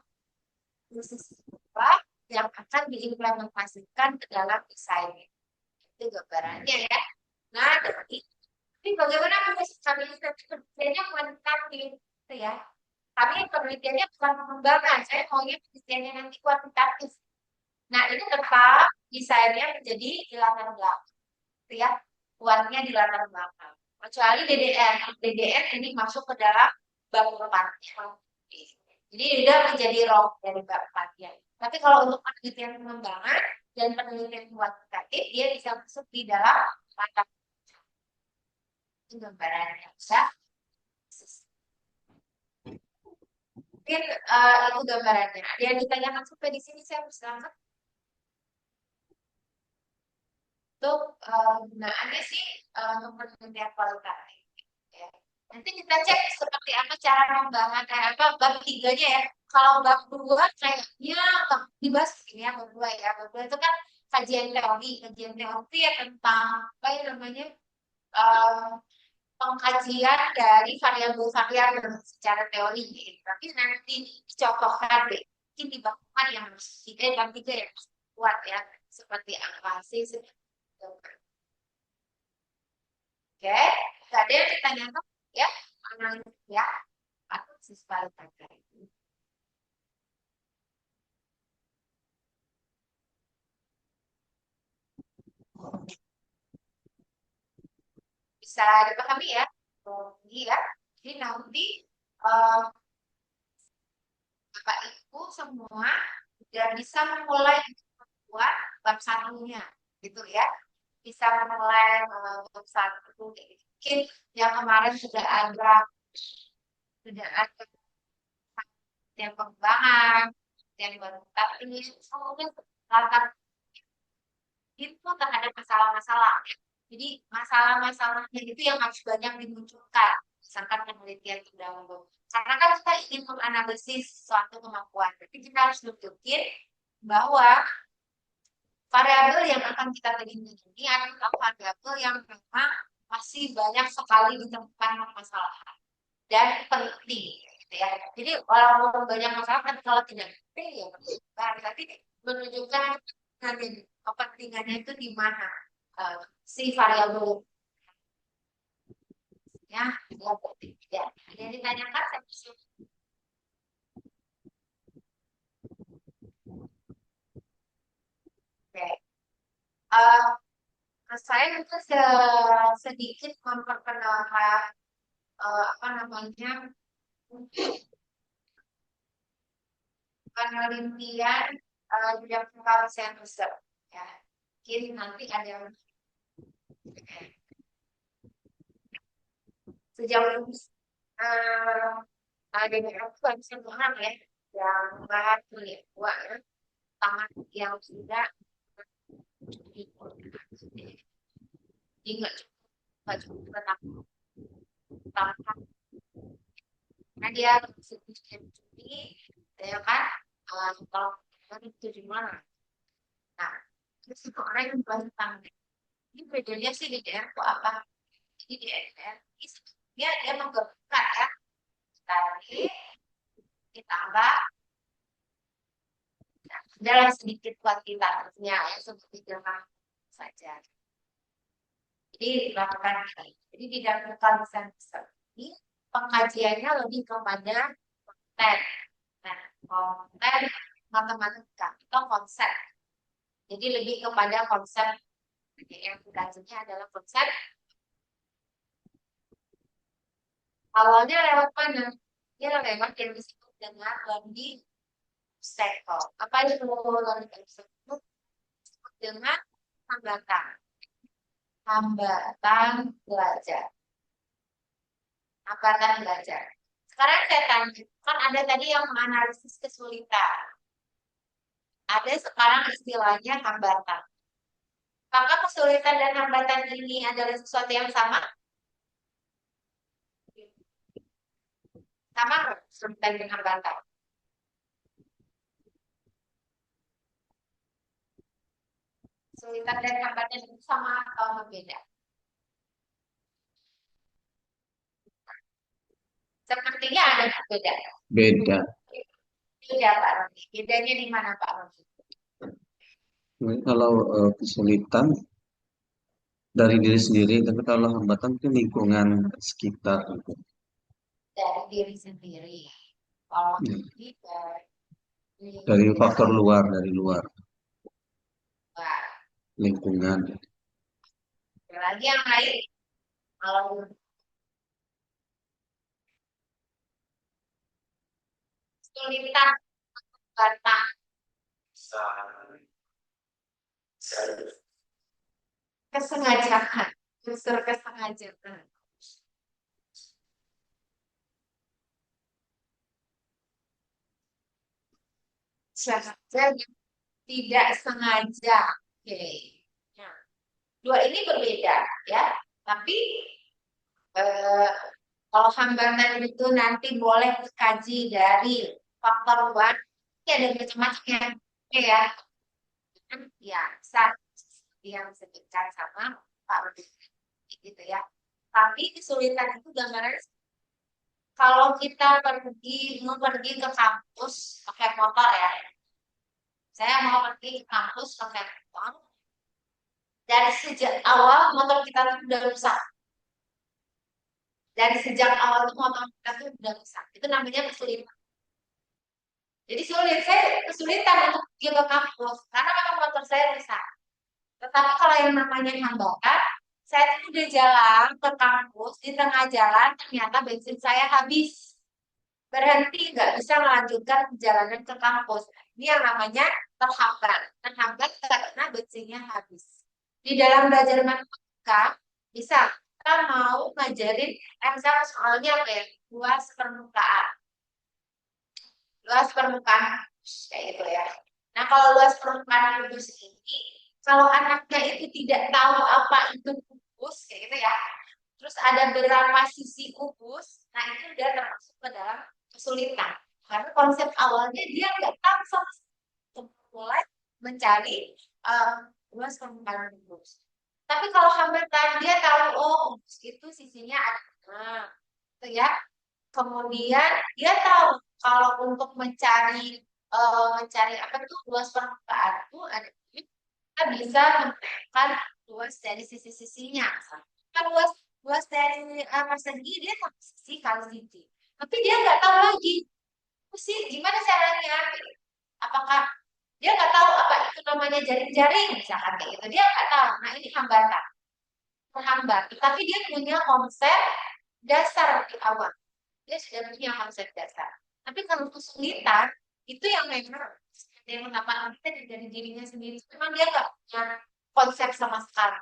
Khusus apa yang akan diimplementasikan ke dalam desain. Itu gambarannya ya. Nah, tapi bagaimana penelitiannya kuantitatif, gitu ya. Tapi penelitiannya bukan pengembangan. Saya maunya penelitiannya nanti kuantitatif. Nah, ini tetap desainnya menjadi di latar belakang, gitu ya. Kuatnya di latar belakang. Kecuali DDR. DDR ini masuk ke dalam bab 4. Jadi sudah menjadi roh dari bab 4-nya. Tapi kalau untuk penelitian pengembangan dan penelitian kuantitatif, dia bisa masuk di dalam latar itu gambarannya bisa. Mungkin itu gambarannya. Ada yang ditanyakan sampai di sini saya harus langsung. Untuk gunaannya sih untuk penelitian kualitatif. Ya. Nanti kita cek seperti apa cara pengembangan apa bab 3-nya ya. Kalau bab 2 kayaknya dibahas ini ya bab 2 ya. Bab 2 itu kan kajian teori ya tentang apa ya namanya pengkajian dari variabel-variabel secara teori gitu. Tapi nanti dicontohkan deh. Mungkin di bab 4 yang bab 3 yang kuat ya. Seperti angkasi, Oke, gak ada yang ditanyakan ya, analisis ya, analisis kualitatif. Bisa dipahami ya, ya. Jadi nanti Bapak Ibu semua sudah bisa memulai membuat bab 1-nya, gitu ya. Bisa memulai bab 1 mungkin yang kemarin sudah ada yang pengembangan, yang kuantitatif, mungkin latar itu terhadap masalah-masalah. Jadi masalah-masalahnya itu yang harus banyak dimunculkan, misalkan penelitian terdahulu. Karena kan kita ingin menganalisis suatu kemampuan, tapi kita harus tunjukin bahwa variabel yang akan kita teliti ini adalah variabel yang memang masih banyak sekali ditemukan permasalahan dan penting. Gitu ya. Jadi walaupun banyak masalah, kan kalau tidak penting ya tapi menunjukkan nanti kepentingannya itu di mana si variabel ya tidak ada yang ditanyakan oke saya itu sedikit memperkenalkan apa namanya penelitian bidang pengkajian riset ya mungkin nanti ada yang sejauh ini ada yang bisa orang ya yang bahas penelitian tamat yang sudah Jadi nggak cukup renang tanpa karena dia Juni ya kan kalau itu di mana. Nah, terus itu orang yang tentang ini bedanya sih di DR itu apa? Jadi di DR dia menggabungkan ya tadi ditambah dalam sedikit kuantitasnya ya seperti jumlah saja. Jadi dilakukan jadi didapatkan besar ini pengkajiannya lebih kepada konten. Nah, konten matematika atau konsep. Jadi lebih kepada konsep yang dikajinya adalah konsep. Awalnya lewat mana? Dia lewat yang disebut dengan learning cycle. Apa itu learning cycle? Disebut dengan hambatan. Hambatan belajar. Hambatan belajar. Sekarang saya tanya, kan ada tadi yang menganalisis kesulitan. Ada sekarang istilahnya hambatan. Apakah kesulitan dan hambatan ini adalah sesuatu yang sama? Sama nggak kesulitan dan hambatan? Kesulitan dan hambatan itu sama atau berbeda? Sepertinya ada beda. Beda. Beda Pak Roni. Bedanya di mana Pak Roni? Kalau kesulitan dari diri sendiri, tapi kalau hambatan itu lingkungan sekitar. Gitu. Dari diri sendiri. Kalau ini dari faktor luar, dari luar. Wah. Lingkungan. Lagi yang lain, kalau kesulitan bantah kesengajaan, unsur kesengajaan. Sengaja tidak sengaja. Oke. Nah, dua ini berbeda ya, tapi kalau hambatan itu nanti boleh dikaji dari faktor luar, ini ada macam-macam ya. Ya, yang disebutkan sama Pak Rudi gitu ya. Tapi kesulitan itu gambarannya kalau kita mau pergi ke kampus pakai motor ya. Saya mau pergi ke kampus pakai motor. Dari sejak awal motor kita tuh udah rusak. Dari sejak awal tuh motor kita tuh udah rusak. Itu namanya kesulitan. Jadi saya kesulitan untuk pergi ke kampus karena memang motor saya rusak. Tetapi kalau yang namanya hambatan, saya tuh udah jalan ke kampus, di tengah jalan ternyata bensin saya habis. Berhenti, nggak bisa melanjutkan perjalanan ke kampus. Ini yang namanya terhambat. Terhambat karena bensinnya habis. Di dalam belajar matematika, bisa kita mau ngajarin misal soalnya apa ya? Luas permukaan. Luas permukaan kayak gitu ya. Nah, kalau luas permukaan kubus ini, kalau anaknya itu tidak tahu apa itu kubus, kayak gitu ya. Terus ada berapa sisi kubus, nah itu udah termasuk ke dalam kesulitan. Karena konsep awalnya dia nggak tahu sama mulai mencari luas permukaan kubus. Tapi kalau hambatan dia tahu, oh kubus itu sisinya ada, gitu ya. Kemudian dia tahu kalau untuk mencari apa tuh luas permukaan itu ada kita bisa menemukan luas dari sisi-sisinya. Kan luas dari persegi dia satu sisi kalau sisi. Tapi dia nggak tahu lagi sih gimana caranya. Apakah dia nggak tahu apa itu namanya jaring-jaring misalkan kayak gitu. Dia nggak tahu. Nah ini hambatan. Terhambat. Tapi dia punya konsep dasar di awal. Dia sudah punya konsep dasar. Tapi kalau kesulitan itu yang memang yang mengapa kita dari dirinya sendiri. Memang dia nggak punya konsep sama sekali.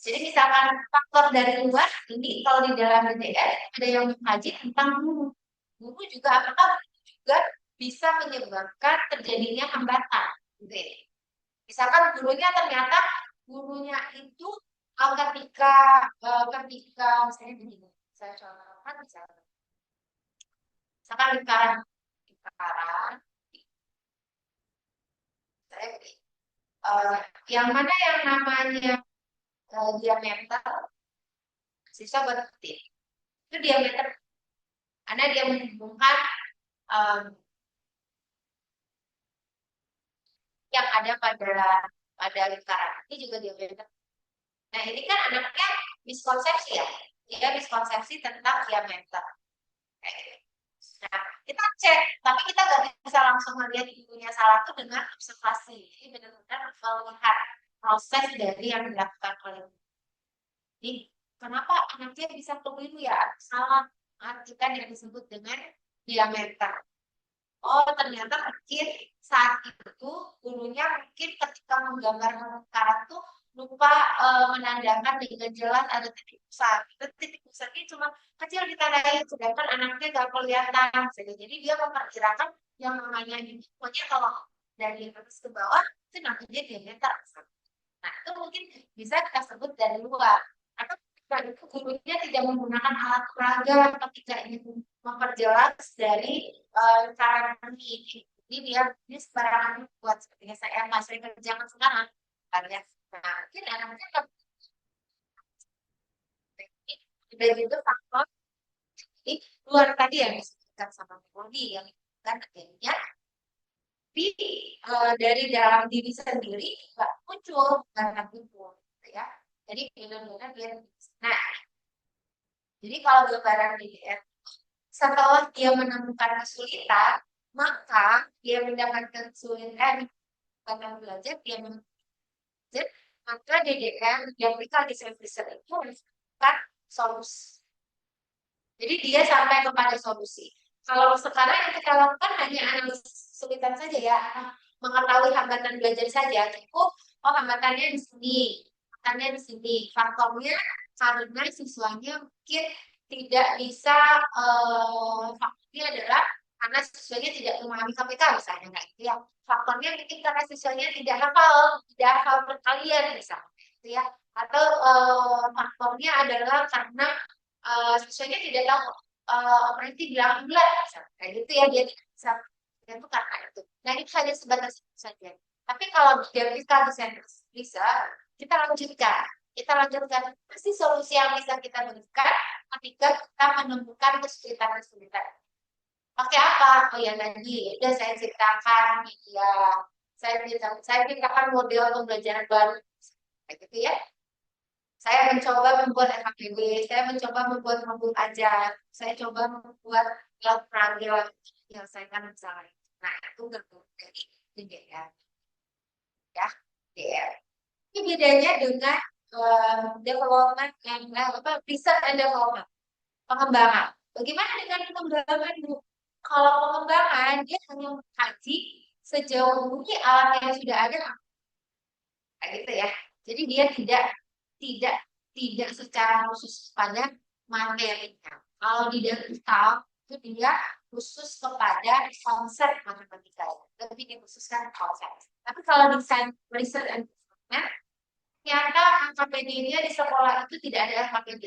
Jadi misalkan faktor dari luar ini kalau di dalam BTS ada yang mengkaji tentang guru. Guru juga apakah juga bisa menyebabkan terjadinya hambatan. Gitu ya. Misalkan gurunya ternyata gurunya itu ketika misalnya begini, saya contohkan misalkan lingkaran, saya begini, yang mana yang namanya diameter, siswa berarti itu diameter, karena dia menghubungkan yang ada pada lingkaran ini juga diameter. Nah ini kan anaknya miskonsepsi ya, dia miskonsepsi tentang diameter. Nah kita cek, tapi kita nggak bisa langsung melihat ibunya salah itu dengan observasi. Jadi benar-benar melihat proses dari yang dilakukan oleh ibu. Jadi kenapa anaknya bisa keliru ya? Salah artikan yang disebut dengan diameter. Oh ternyata mungkin saat itu gurunya mungkin ketika menggambar lingkaran tuh lupa menandakan dengan jelas ada titik pusat. Titik pusatnya cuma kecil ditandai, sedangkan anaknya nggak kelihatan. Jadi dia memperkirakan yang namanya ini, pokoknya kalau dari atas ke bawah itu namanya diameter. Nah itu mungkin bisa kita sebut dari luar. Atau ketika itu gurunya tidak menggunakan alat peraga ketika ingin memperjelas dari cara ini. Jadi dia sembarangan buat seperti yang saya masih kerjakan sekarang. Karena nah, mungkin anaknya dari itu faktor di luar tadi yang disebutkan sama Modi yang kan akhirnya tapi dari dalam diri sendiri nggak muncul karena muncul ya. Jadi benar-benar dia nah jadi kalau gambaran DDR setelah dia menemukan kesulitan maka dia mendapatkan kesulitan karena belajar dia belajar maka DDR diaplikasi desain riset itu menemukan solusi. Jadi dia sampai kepada solusi. Kalau sekarang yang kita lakukan hanya analisis kesulitan saja ya, mengetahui hambatan belajar saja. Cukup, oh hambatannya di sini, hambatannya di sini. Faktornya karena siswanya mungkin tidak bisa, faktornya adalah karena siswanya tidak memahami KPK misalnya, nah itu ya. Faktornya mungkin karena siswanya tidak hafal perkalian misalnya, gitu ya. Atau faktornya adalah karena siswanya tidak tahu operasi bilang bulat kayak gitu ya, dia tidak bisa, itu karena itu. Nah itu hanya sebatas itu saja. Tapi kalau dia bisa kita lanjutkan pasti solusi yang bisa kita berikan ketika kita menemukan kesulitan. Pakai apa? Oh ya tadi udah saya ceritakan ya, saya ceritakan model pembelajaran baru kayak gitu ya. Saya mencoba membuat FKPD, saya mencoba membuat mobil ajar, saya coba membuat alat peraga menyelesaikan masalah. Nah, itu bentuk dari DDR. Ya, DDR. Ini bedanya dengan development and research and development, pengembangan. Bagaimana dengan pengembangan, Bu? Kalau pengembangan dia hanya mengkaji sejauh mungkin alat yang sudah ada, kayak gitu ya. Jadi dia tidak secara khusus pada materinya. Kalau di digital itu dia khusus kepada konsep matematika, lebih dikhususkan konsep. Tapi kalau desain research and development, ternyata LKPD-nya di sekolah itu tidak ada LKPD.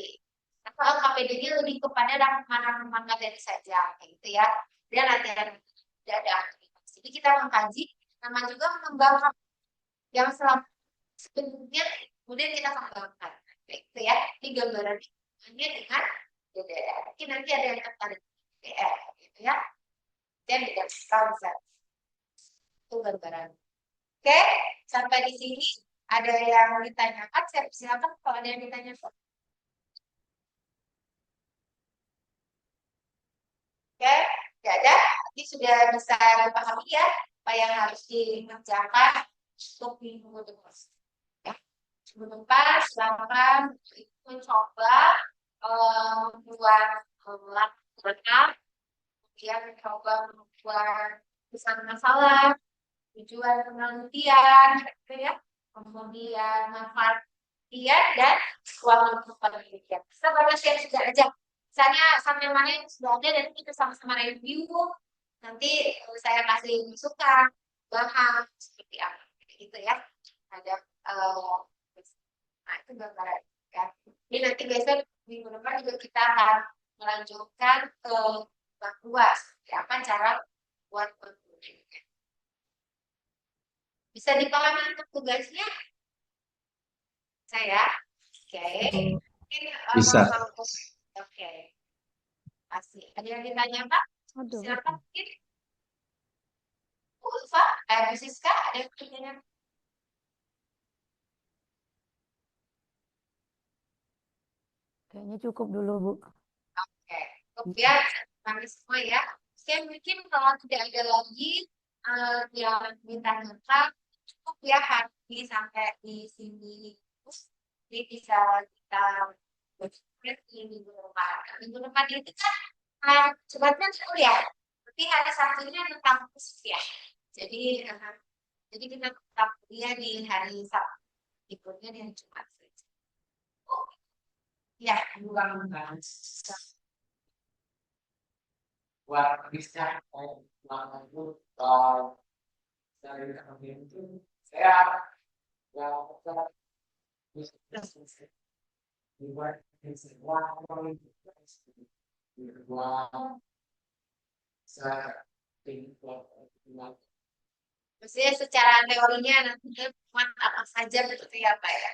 Atau LKPD-nya lebih kepada rangkuman materi saja, gitu ya. Dan latihan tidak ada aktivitas. Jadi kita mengkaji, nama juga mengembangkan yang sebenarnya kemudian kita kembangkan. Gitu ya, ini gambaran hanya dengan DDR. Mungkin nanti ada yang tertarik DDR, gitu ya. Dan tidak bisa itu gambaran. Oke, sampai di sini ada yang ditanyakan. Saya silakan kalau ada yang ditanyakan. Oke, tidak ada. Ini sudah bisa dipahami ya apa yang harus dikerjakan untuk minggu depan. Ya, minggu depan silakan mencoba membuat laporan, kemudian mencoba membuat pesan masalah, tujuan penelitian, gitu ya, kemudian manfaat dan waktu penelitian. Kita bahas yang sudah aja. Misalnya sampai mana yang sudah ada dan kita sama-sama review. Nanti saya kasih masukan, bahas seperti apa, gitu ya. Ada Nah, itu gambaran ya. Ini nanti besok minggu depan juga kita akan melanjutkan ke bab 2, seperti apa cara buat pengujian. Bisa dipahami untuk tugasnya saya? Oke. Mungkin Bisa. oke. Pasti. Ada yang ditanya, Pak? Aduh. Silakan mungkin. Bu Ulfa, Bu Siska, ada yang bertanya? Kayaknya cukup dulu, Bu. Oke, kemudian kami semua ya. Oke, mungkin kalau tidak ada lagi yang minta ngetak, cukup ya hari ini sampai di sini. Jadi bisa kita berpikir di minggu depan. Minggu depan itu kan sebabnya seru ya. Tapi hari Sabtunya tentang khusus ya. Jadi kita tetap kuliah di hari Sabtu. Ikutnya di hari Jumat saja. Ya, bukan banget. Buat bisa melakukan dari kami itu saya dibuat semua orang Maksudnya secara teorinya nanti muat apa saja begitu ya Pak ya.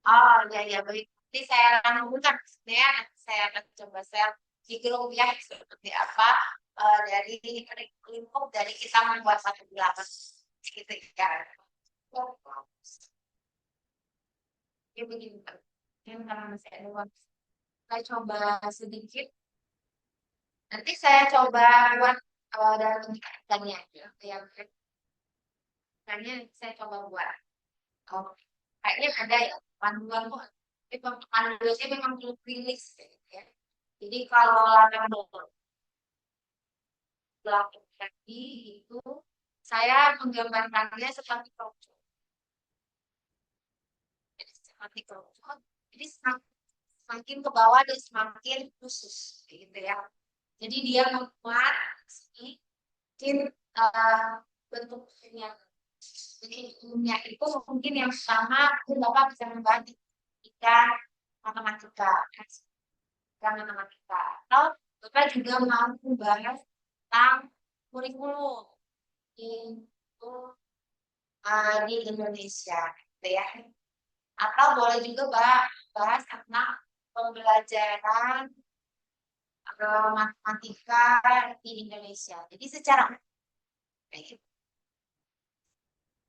Oh ya baik. Nanti saya rangkumkan ya. Saya akan coba saya pikirkan ya seperti apa dari lingkup dari kita membuat satu bilangan gitu ya. Ya begini Pak. Yang karena masih ada waktu. Saya coba sedikit. Nanti saya coba buat dalam ikannya yang ikannya saya coba buat. Oh, kayaknya ada ya panduan kok. Tapi panduannya memang belum rilis ya. Jadi kalau ladang belakang tadi itu saya menggambarkannya seperti kerucut. Jadi seperti kerucut. Jadi semakin ke bawah dan semakin khusus gitu ya. Jadi dia membuat sini mungkin bentuknya itu mungkin yang sama mungkin Bapak bisa membahas ketika matematika atau Bapak juga mau membahas tentang kurikulum itu di Indonesia gitu ya, atau boleh juga bahas tentang pembelajaran matematika di Indonesia. Jadi secara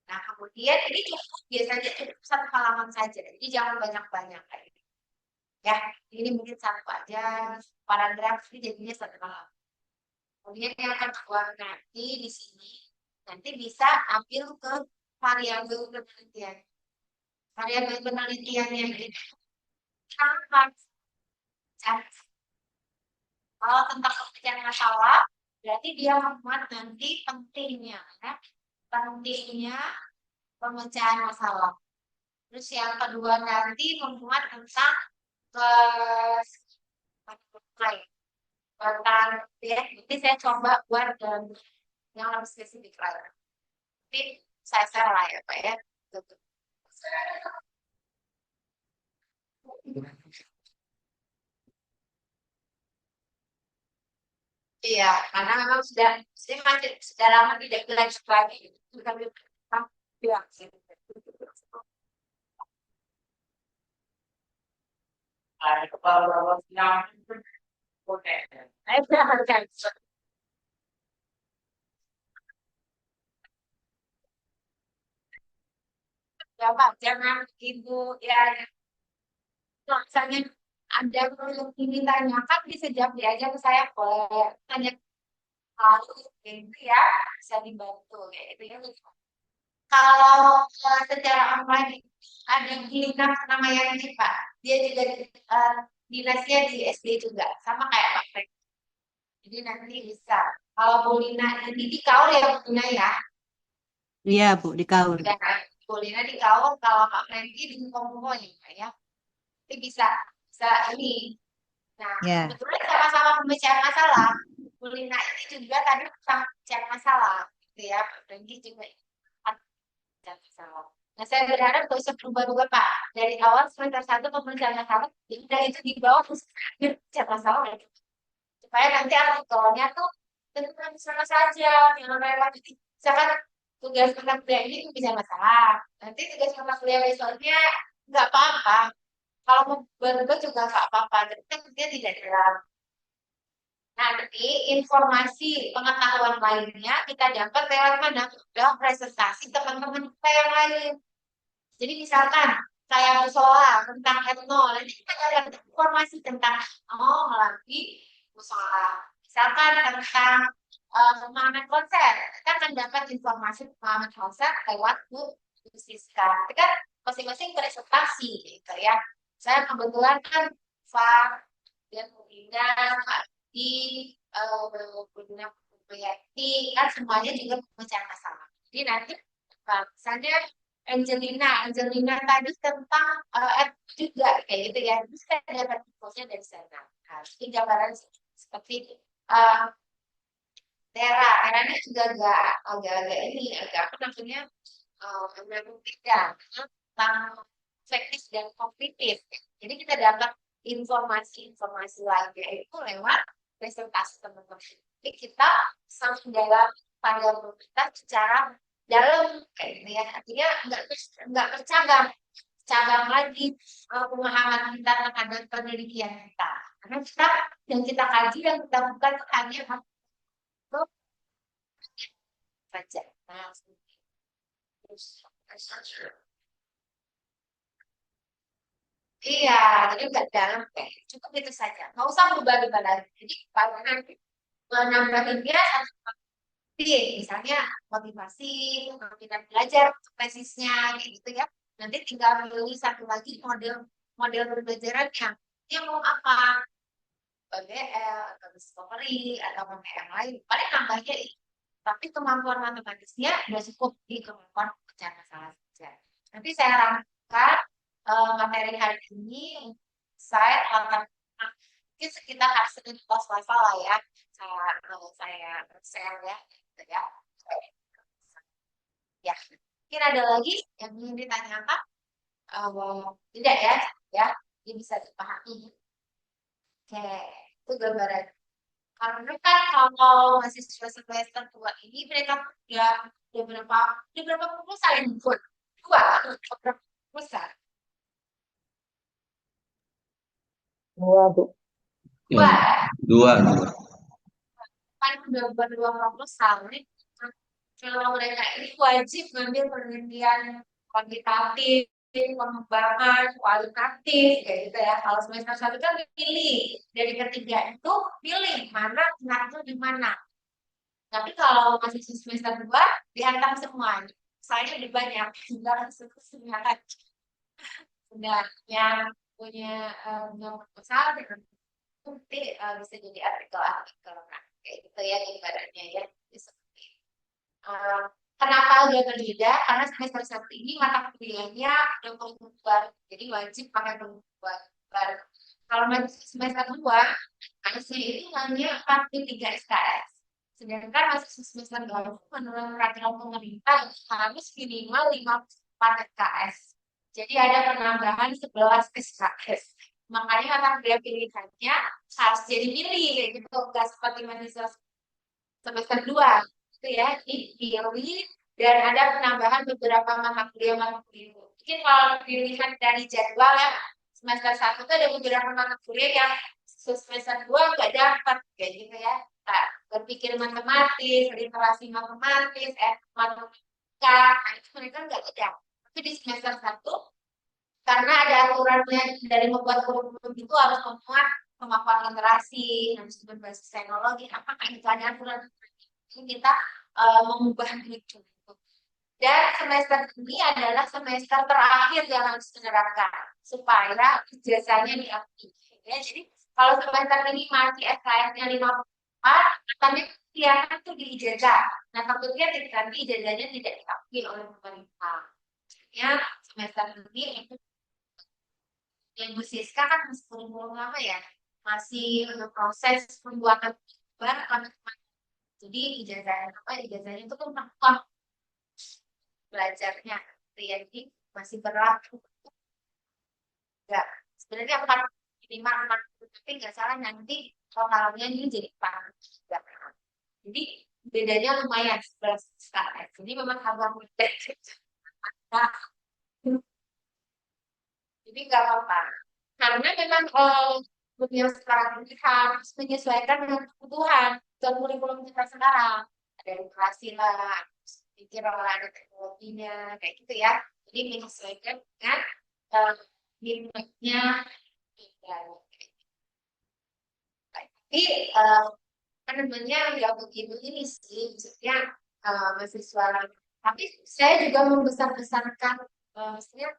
nah, kemudian ini cukup biasanya cukup satu halaman saja. Jadi jangan banyak-banyak ya. Ini mungkin satu aja paragraf ini jadinya satu halaman. Kemudian yang kedua nanti di sini nanti bisa ambil ke variabel penelitian. Variabel penelitian yang ini sangat kalau tentang pemecahan masalah, berarti dia memuat nanti pentingnya, ya. Pentingnya pemecahan masalah. Terus yang kedua nanti memuat tentang tentang ya, nanti saya coba buat yang lebih spesifik lah. Tapi saya share lah ya Pak ya. Iya, karena memang sudah lama tidak belajar lagi. Sudah bilang sih. kepala yang Ya Pak, jangan ibu ya. Misalnya ada yang ingin tanyakan bisa jawab aja ke saya, boleh tanya harus gitu ya, bisa dibantu ya itu ya. Kalau secara online ada Gina namanya ini Pak, dia juga dinasnya di SD juga, sama kayak Pak Frank. Jadi nanti bisa. Kalau Bu Lina ini di Kaur ya Bu Lina ya. Iya Bu, di Kaur. Ya, Bu Lina di Kaur, kalau Pak Franky di Komodo ya Pak ya. Itu bisa ini. Nah, kebetulan sama-sama pemecahan masalah. Bu Lina ini juga tadi tentang pemecahan masalah, gitu ya. Pak Franky juga pemecahan masalah. Nah, saya berharap gak usah berubah-ubah Pak. Dari awal semester 1 pemeriksaan masalah, udah itu di bawah pemeriksaan masalah. Supaya nanti artikelnya tuh tentang sama saja, yang lewat. Misalkan tugas mata kuliah ini bisa masalah. Nanti tugas mata kuliah besoknya nggak apa-apa. Kalau mau berubah juga nggak apa-apa. Tapi kan dia tidak dalam. Nanti informasi pengetahuan lainnya kita dapat lewat mana? Lewat presentasi teman-teman kita yang lain. Jadi misalkan saya musola tentang etno, nanti kita dapat informasi tentang melalui musola. Misalkan tentang pemahaman konser, kita akan dapat informasi pemahaman konser lewat Bu Siska. Itu kan masing-masing presentasi gitu ya. Saya kebetulan kan Pak dan Bu Indah, Pak di Bunda Puyati, kan semuanya juga pemecahan masalah. Jadi nanti misalnya Angelina tadi tentang juga kayak gitu ya. Terus kita dapat infonya dari sana. Harus gambaran seperti Tera ini juga agak ini agak apa namanya berbeda tentang efektif dan kognitif. Jadi kita dapat informasi lainnya itu lewat presentasi teman-teman. Jadi kita sampai dalam pandangan kita secara dalam kayak gitu ya. Artinya nggak cabang lagi pemahaman kita terhadap penelitian kita. Karena kita yang kita kaji dan kita bukan itu hanya saja. Nah, terus iya, jadi nggak dalam kayak cukup itu saja. Nggak usah berubah-ubah lagi. Jadi kalau nanti menambahinnya misalnya motivasi, kita belajar tesisnya kayak gitu ya. Nanti tinggal pilih satu lagi model pembelajarannya. Dia mau apa? PBL, atau discovery, atau yang lain. Paling nambahnya itu. Tapi kemampuan matematisnya sudah cukup di kemampuan pecahan masalah saja. Nanti saya rangka materi hari ini saya akan mungkin sekitar hari Senin atau Selasa lah ya. Saya share ya, gitu ya. Ya, mungkin ada lagi yang ingin ditanyakan? Tidak ya, ini bisa dipahami. Oke, itu gambaran. Karena kan kalau mahasiswa semester 2 ini mereka udah berapa proposal yang buat? Berapa proposal? Dua, Bu. Dua. Kan udah buat 2 proposal. Nih, kalau mereka ini wajib ngambil penelitian kuantitatif, pengembangan kualitatif kayak gitu ya. Kalau semester 1 kan pilih dari ketiga itu pilih mana minatnya di mana. Tapi kalau masih semester 2 dihantam semua. Saya lebih banyak tinggal semangat. Sudah yang punya proposal dengan nanti bisa jadi artikel kayak gitu ya ibaratnya ya. Kenapa agak berbeda? Karena semester 1 ini mata kuliahnya udah perlu baru, jadi wajib pakai perlu baru. Kalau semester 2, ASnya itu hanya 43 SKS. Sedangkan masih semester 2 menurut peraturan pemerintah harus minimal 54 SKS. Jadi ada penambahan 11 SKS. Makanya mata kuliah pilihannya harus jadi pilih, kayak gitu. Nggak seperti mahasiswa semester 2. Itu ya, dipilih dan ada penambahan beberapa mata kuliah. Mungkin kalau pilihan dari jadwal ya, semester 1 itu ada beberapa mata kuliah yang semester 2 nggak dapat kayak gitu ya. Nah, berpikir matematis, literasi matematis, matematika, nah itu mereka nggak ada. Tapi di semester 1 karena ada aturannya dari membuat kurikulum itu harus memuat kemampuan literasi, harus berbasis teknologi, apakah itu ada aturan kita mengubah itu. Dan semester ini adalah semester terakhir yang harus diterapkan supaya ijazahnya diakui. Ya, jadi kalau semester ini masih SKS-nya 54, tapi kelihatan tuh di ijazah. Nah, tentunya nanti ijazahnya tidak diakui oleh pemerintah. Ya, semester ini itu yang Bu Siska kan masih belum lama ya, masih proses pembuatan baru. Jadi ijazahnya itu kan belajarnya. gitu ya. Jadi masih berlaku. Enggak, sebenarnya 45-40, tapi nggak salah nanti totalnya ini jadi 40 juga. Jadi bedanya lumayan 11 sekarang. Jadi memang agak beda. Nah, jadi nggak apa-apa. Karena memang dunia sekarang ini harus menyesuaikan dengan kebutuhan dan kurikulum kita sekarang. Ada edukasi lah, pikir lah, ada teknologinya, kayak gitu ya. Jadi menyesuaikan dengan minatnya. Tapi apa namanya ya begitu ini sih, maksudnya mahasiswa. Tapi saya juga membesar-besarkan, maksudnya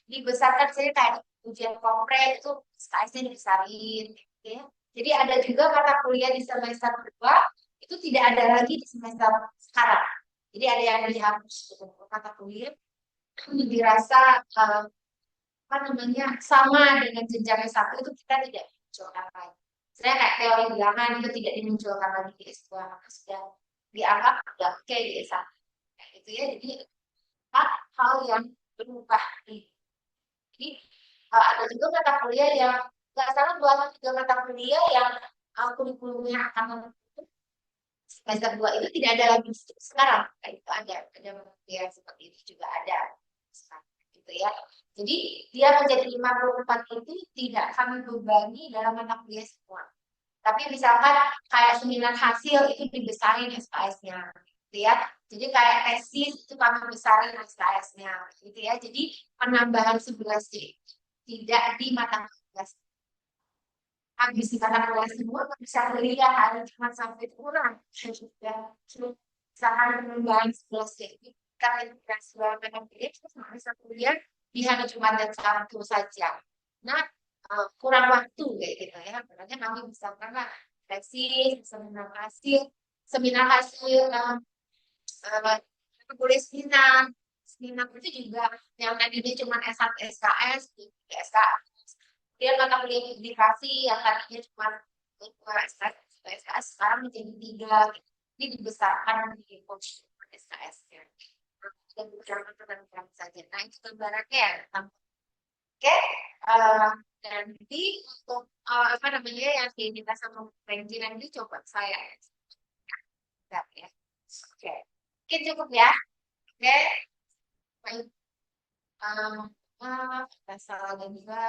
dibesarkan saya kayak ujian kompre itu SKS-nya dibesarin gitu ya. Jadi ada juga mata kuliah di semester kedua itu tidak ada lagi di semester sekarang. Jadi ada yang dihapus gitu, mata kuliah dirasa apa namanya sama dengan jenjang S1 itu kita tidak munculkan lagi. Saya kayak teori bilangan itu tidak dimunculkan lagi di S2, maka sudah dianggap sudah oke di S1. Kayak gitu ya. Jadi hal yang berubah. Jadi ada juga mata kuliah yang nggak salah 2 atau 3 mata kuliah yang kurikulumnya akan menutup semester 2 itu tidak ada lagi sekarang. Kayak itu ada mata kuliah seperti itu juga ada gitu ya. Jadi dia menjadi 54 itu tidak kami bebani dalam mata kuliah semua. Tapi misalkan kayak seminar hasil itu dibesarin SKS-nya gitu ya. Jadi kayak tesis itu kami besarin SKS-nya gitu ya. Jadi penambahan 11 tidak di mata kuliah. Habis di mata kuliah semua bisa melihat ada cuma sampai kurang. Misalkan penambahan 11 jadi karena integrasi mata kuliah terus masa kuliah di hari Jumat dan Sabtu saja. Nah, kurang waktu kayak gitu ya. Makanya kami bisa karena tesis, seminar hasil tulis seminar itu juga yang tadinya cuma S1 SKS, SKS. Kemudian mata kuliah publikasi yang tadinya cuma SKS sekarang menjadi 3. Ini dibesarkan di kursus SKS-nya. Dan beberapa saja. Nah, itu gambarannya ya. Oke, nanti untuk apa namanya yang diminta sama Renji nanti coba saya ya. Oke, mungkin cukup ya. Oke, baik. Ada salah dan juga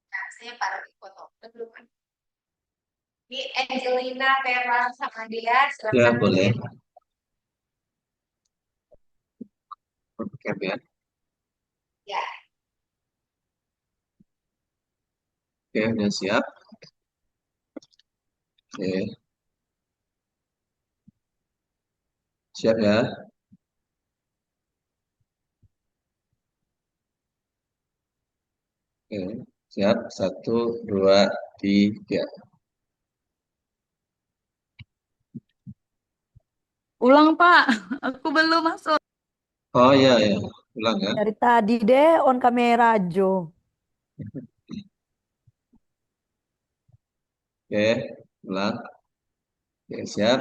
nah, saya para foto belum kan. Ini Angelina, Vera, sama dia. Ya, boleh. Oke, ya. Ya. Oke, udah siap. Oke. Siap ya. Oke, siap. 1, 2, 3. Ulang, Pak. Aku belum masuk. Oh iya ya, ulang ya. Dari tadi deh on kamera Jo. Oke, ulang. Oke, siap.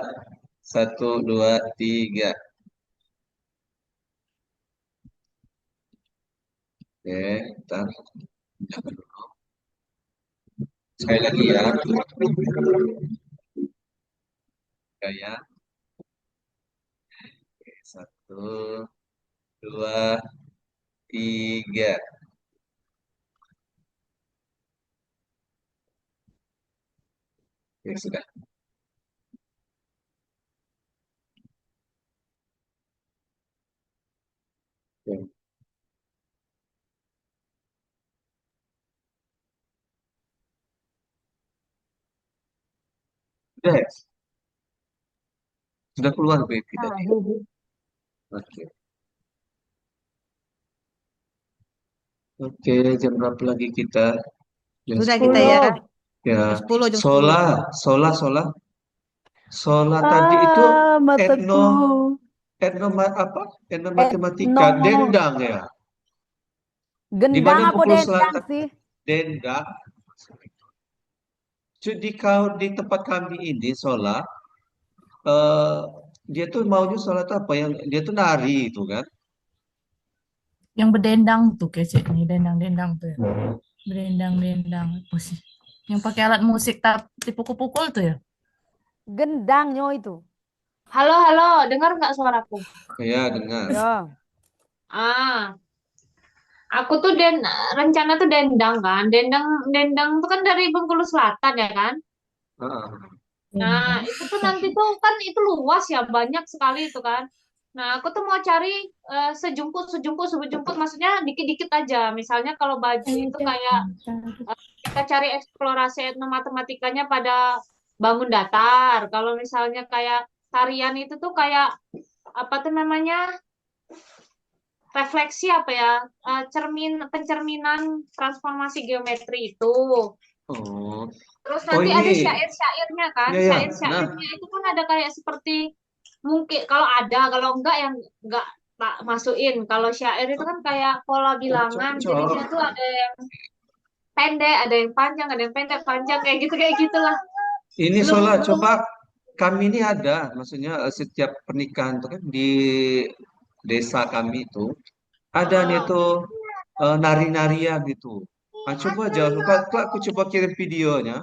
1, 2, 3. Oke, bentar. Sekali lagi ya. Ya. Oke, 1, 2, 3. Oke, sudah. Oke. Sudah ya? Sudah keluar BP tadi. Oke. Oke, jam berapa lagi kita? Jam Sudah 10. kita ya. Ya. Jam 10, jam 10. Sola tadi itu Mataku. etnomatematika dendang ya. Di Gendang mana apa Bengkulu dendang Selatan? sih? Dendang. Jadi di tempat kami ini Sola eh, dia tuh maunya sholat apa? Yang dia tuh nari itu kan? Yang berdendang tuh kece nih, dendang-dendang tuh ya. Berdendang-dendang. Apa sih? Yang pakai alat musik tapi pukul-pukul tuh ya. Gendang nyo itu. Halo, halo, dengar nggak suaraku? Ya dengar. Ya. Ah, aku tuh rencana tuh dendang kan. Dendang dendang tuh kan dari Bengkulu Selatan ya kan? Heeh. Nah, itu tuh nanti tuh kan itu luas ya, banyak sekali itu kan. Nah, aku tuh mau cari sejumput, maksudnya dikit-dikit aja. Misalnya kalau baju itu kayak kita cari eksplorasi etnomatematikanya pada bangun datar. Kalau misalnya kayak tarian itu tuh kayak apa tuh namanya? Refleksi apa ya? Pencerminan transformasi geometri itu. Oh, Terus oh nanti ada ini, syair-syairnya kan. ya ya. Nah, Syair-syairnya itu kan ada kayak seperti mungkin kalau ada, kalau enggak yang enggak tak masukin. Kalau syair itu kan kayak pola bilangan. Jadi cocok. dia tuh ada yang pendek, ada yang panjang, ada yang pendek, panjang kayak gitulah. Ini Belum sholat. belum Coba kami ini ada, maksudnya setiap pernikahan itu kan di desa kami itu ada nih ah, tuh nari-narian gitu. Nah, coba aja, aku coba kirim videonya.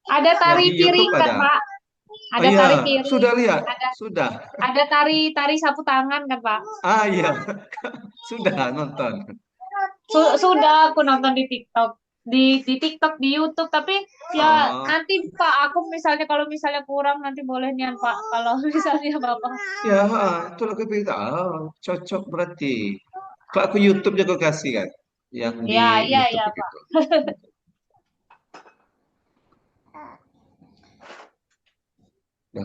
ada Ya tari di piring YouTube kan, ada. Pak? Oh Ada iya, tari piring. sudah lihat? Ada Sudah. ada tari sapu tangan kan, Pak? Ah iya, sudah nonton. Sudah aku nonton di TikTok. Di TikTok, di YouTube, tapi ya Oh, nanti Pak, aku misalnya kalau misalnya kurang nanti boleh nih Pak, kalau misalnya Bapak. ya, itu aku bilang, oh, cocok berarti. Kalau aku YouTube juga kasih kan, yang di Ya, iya, YouTube iya, Pak. begitu. Ya,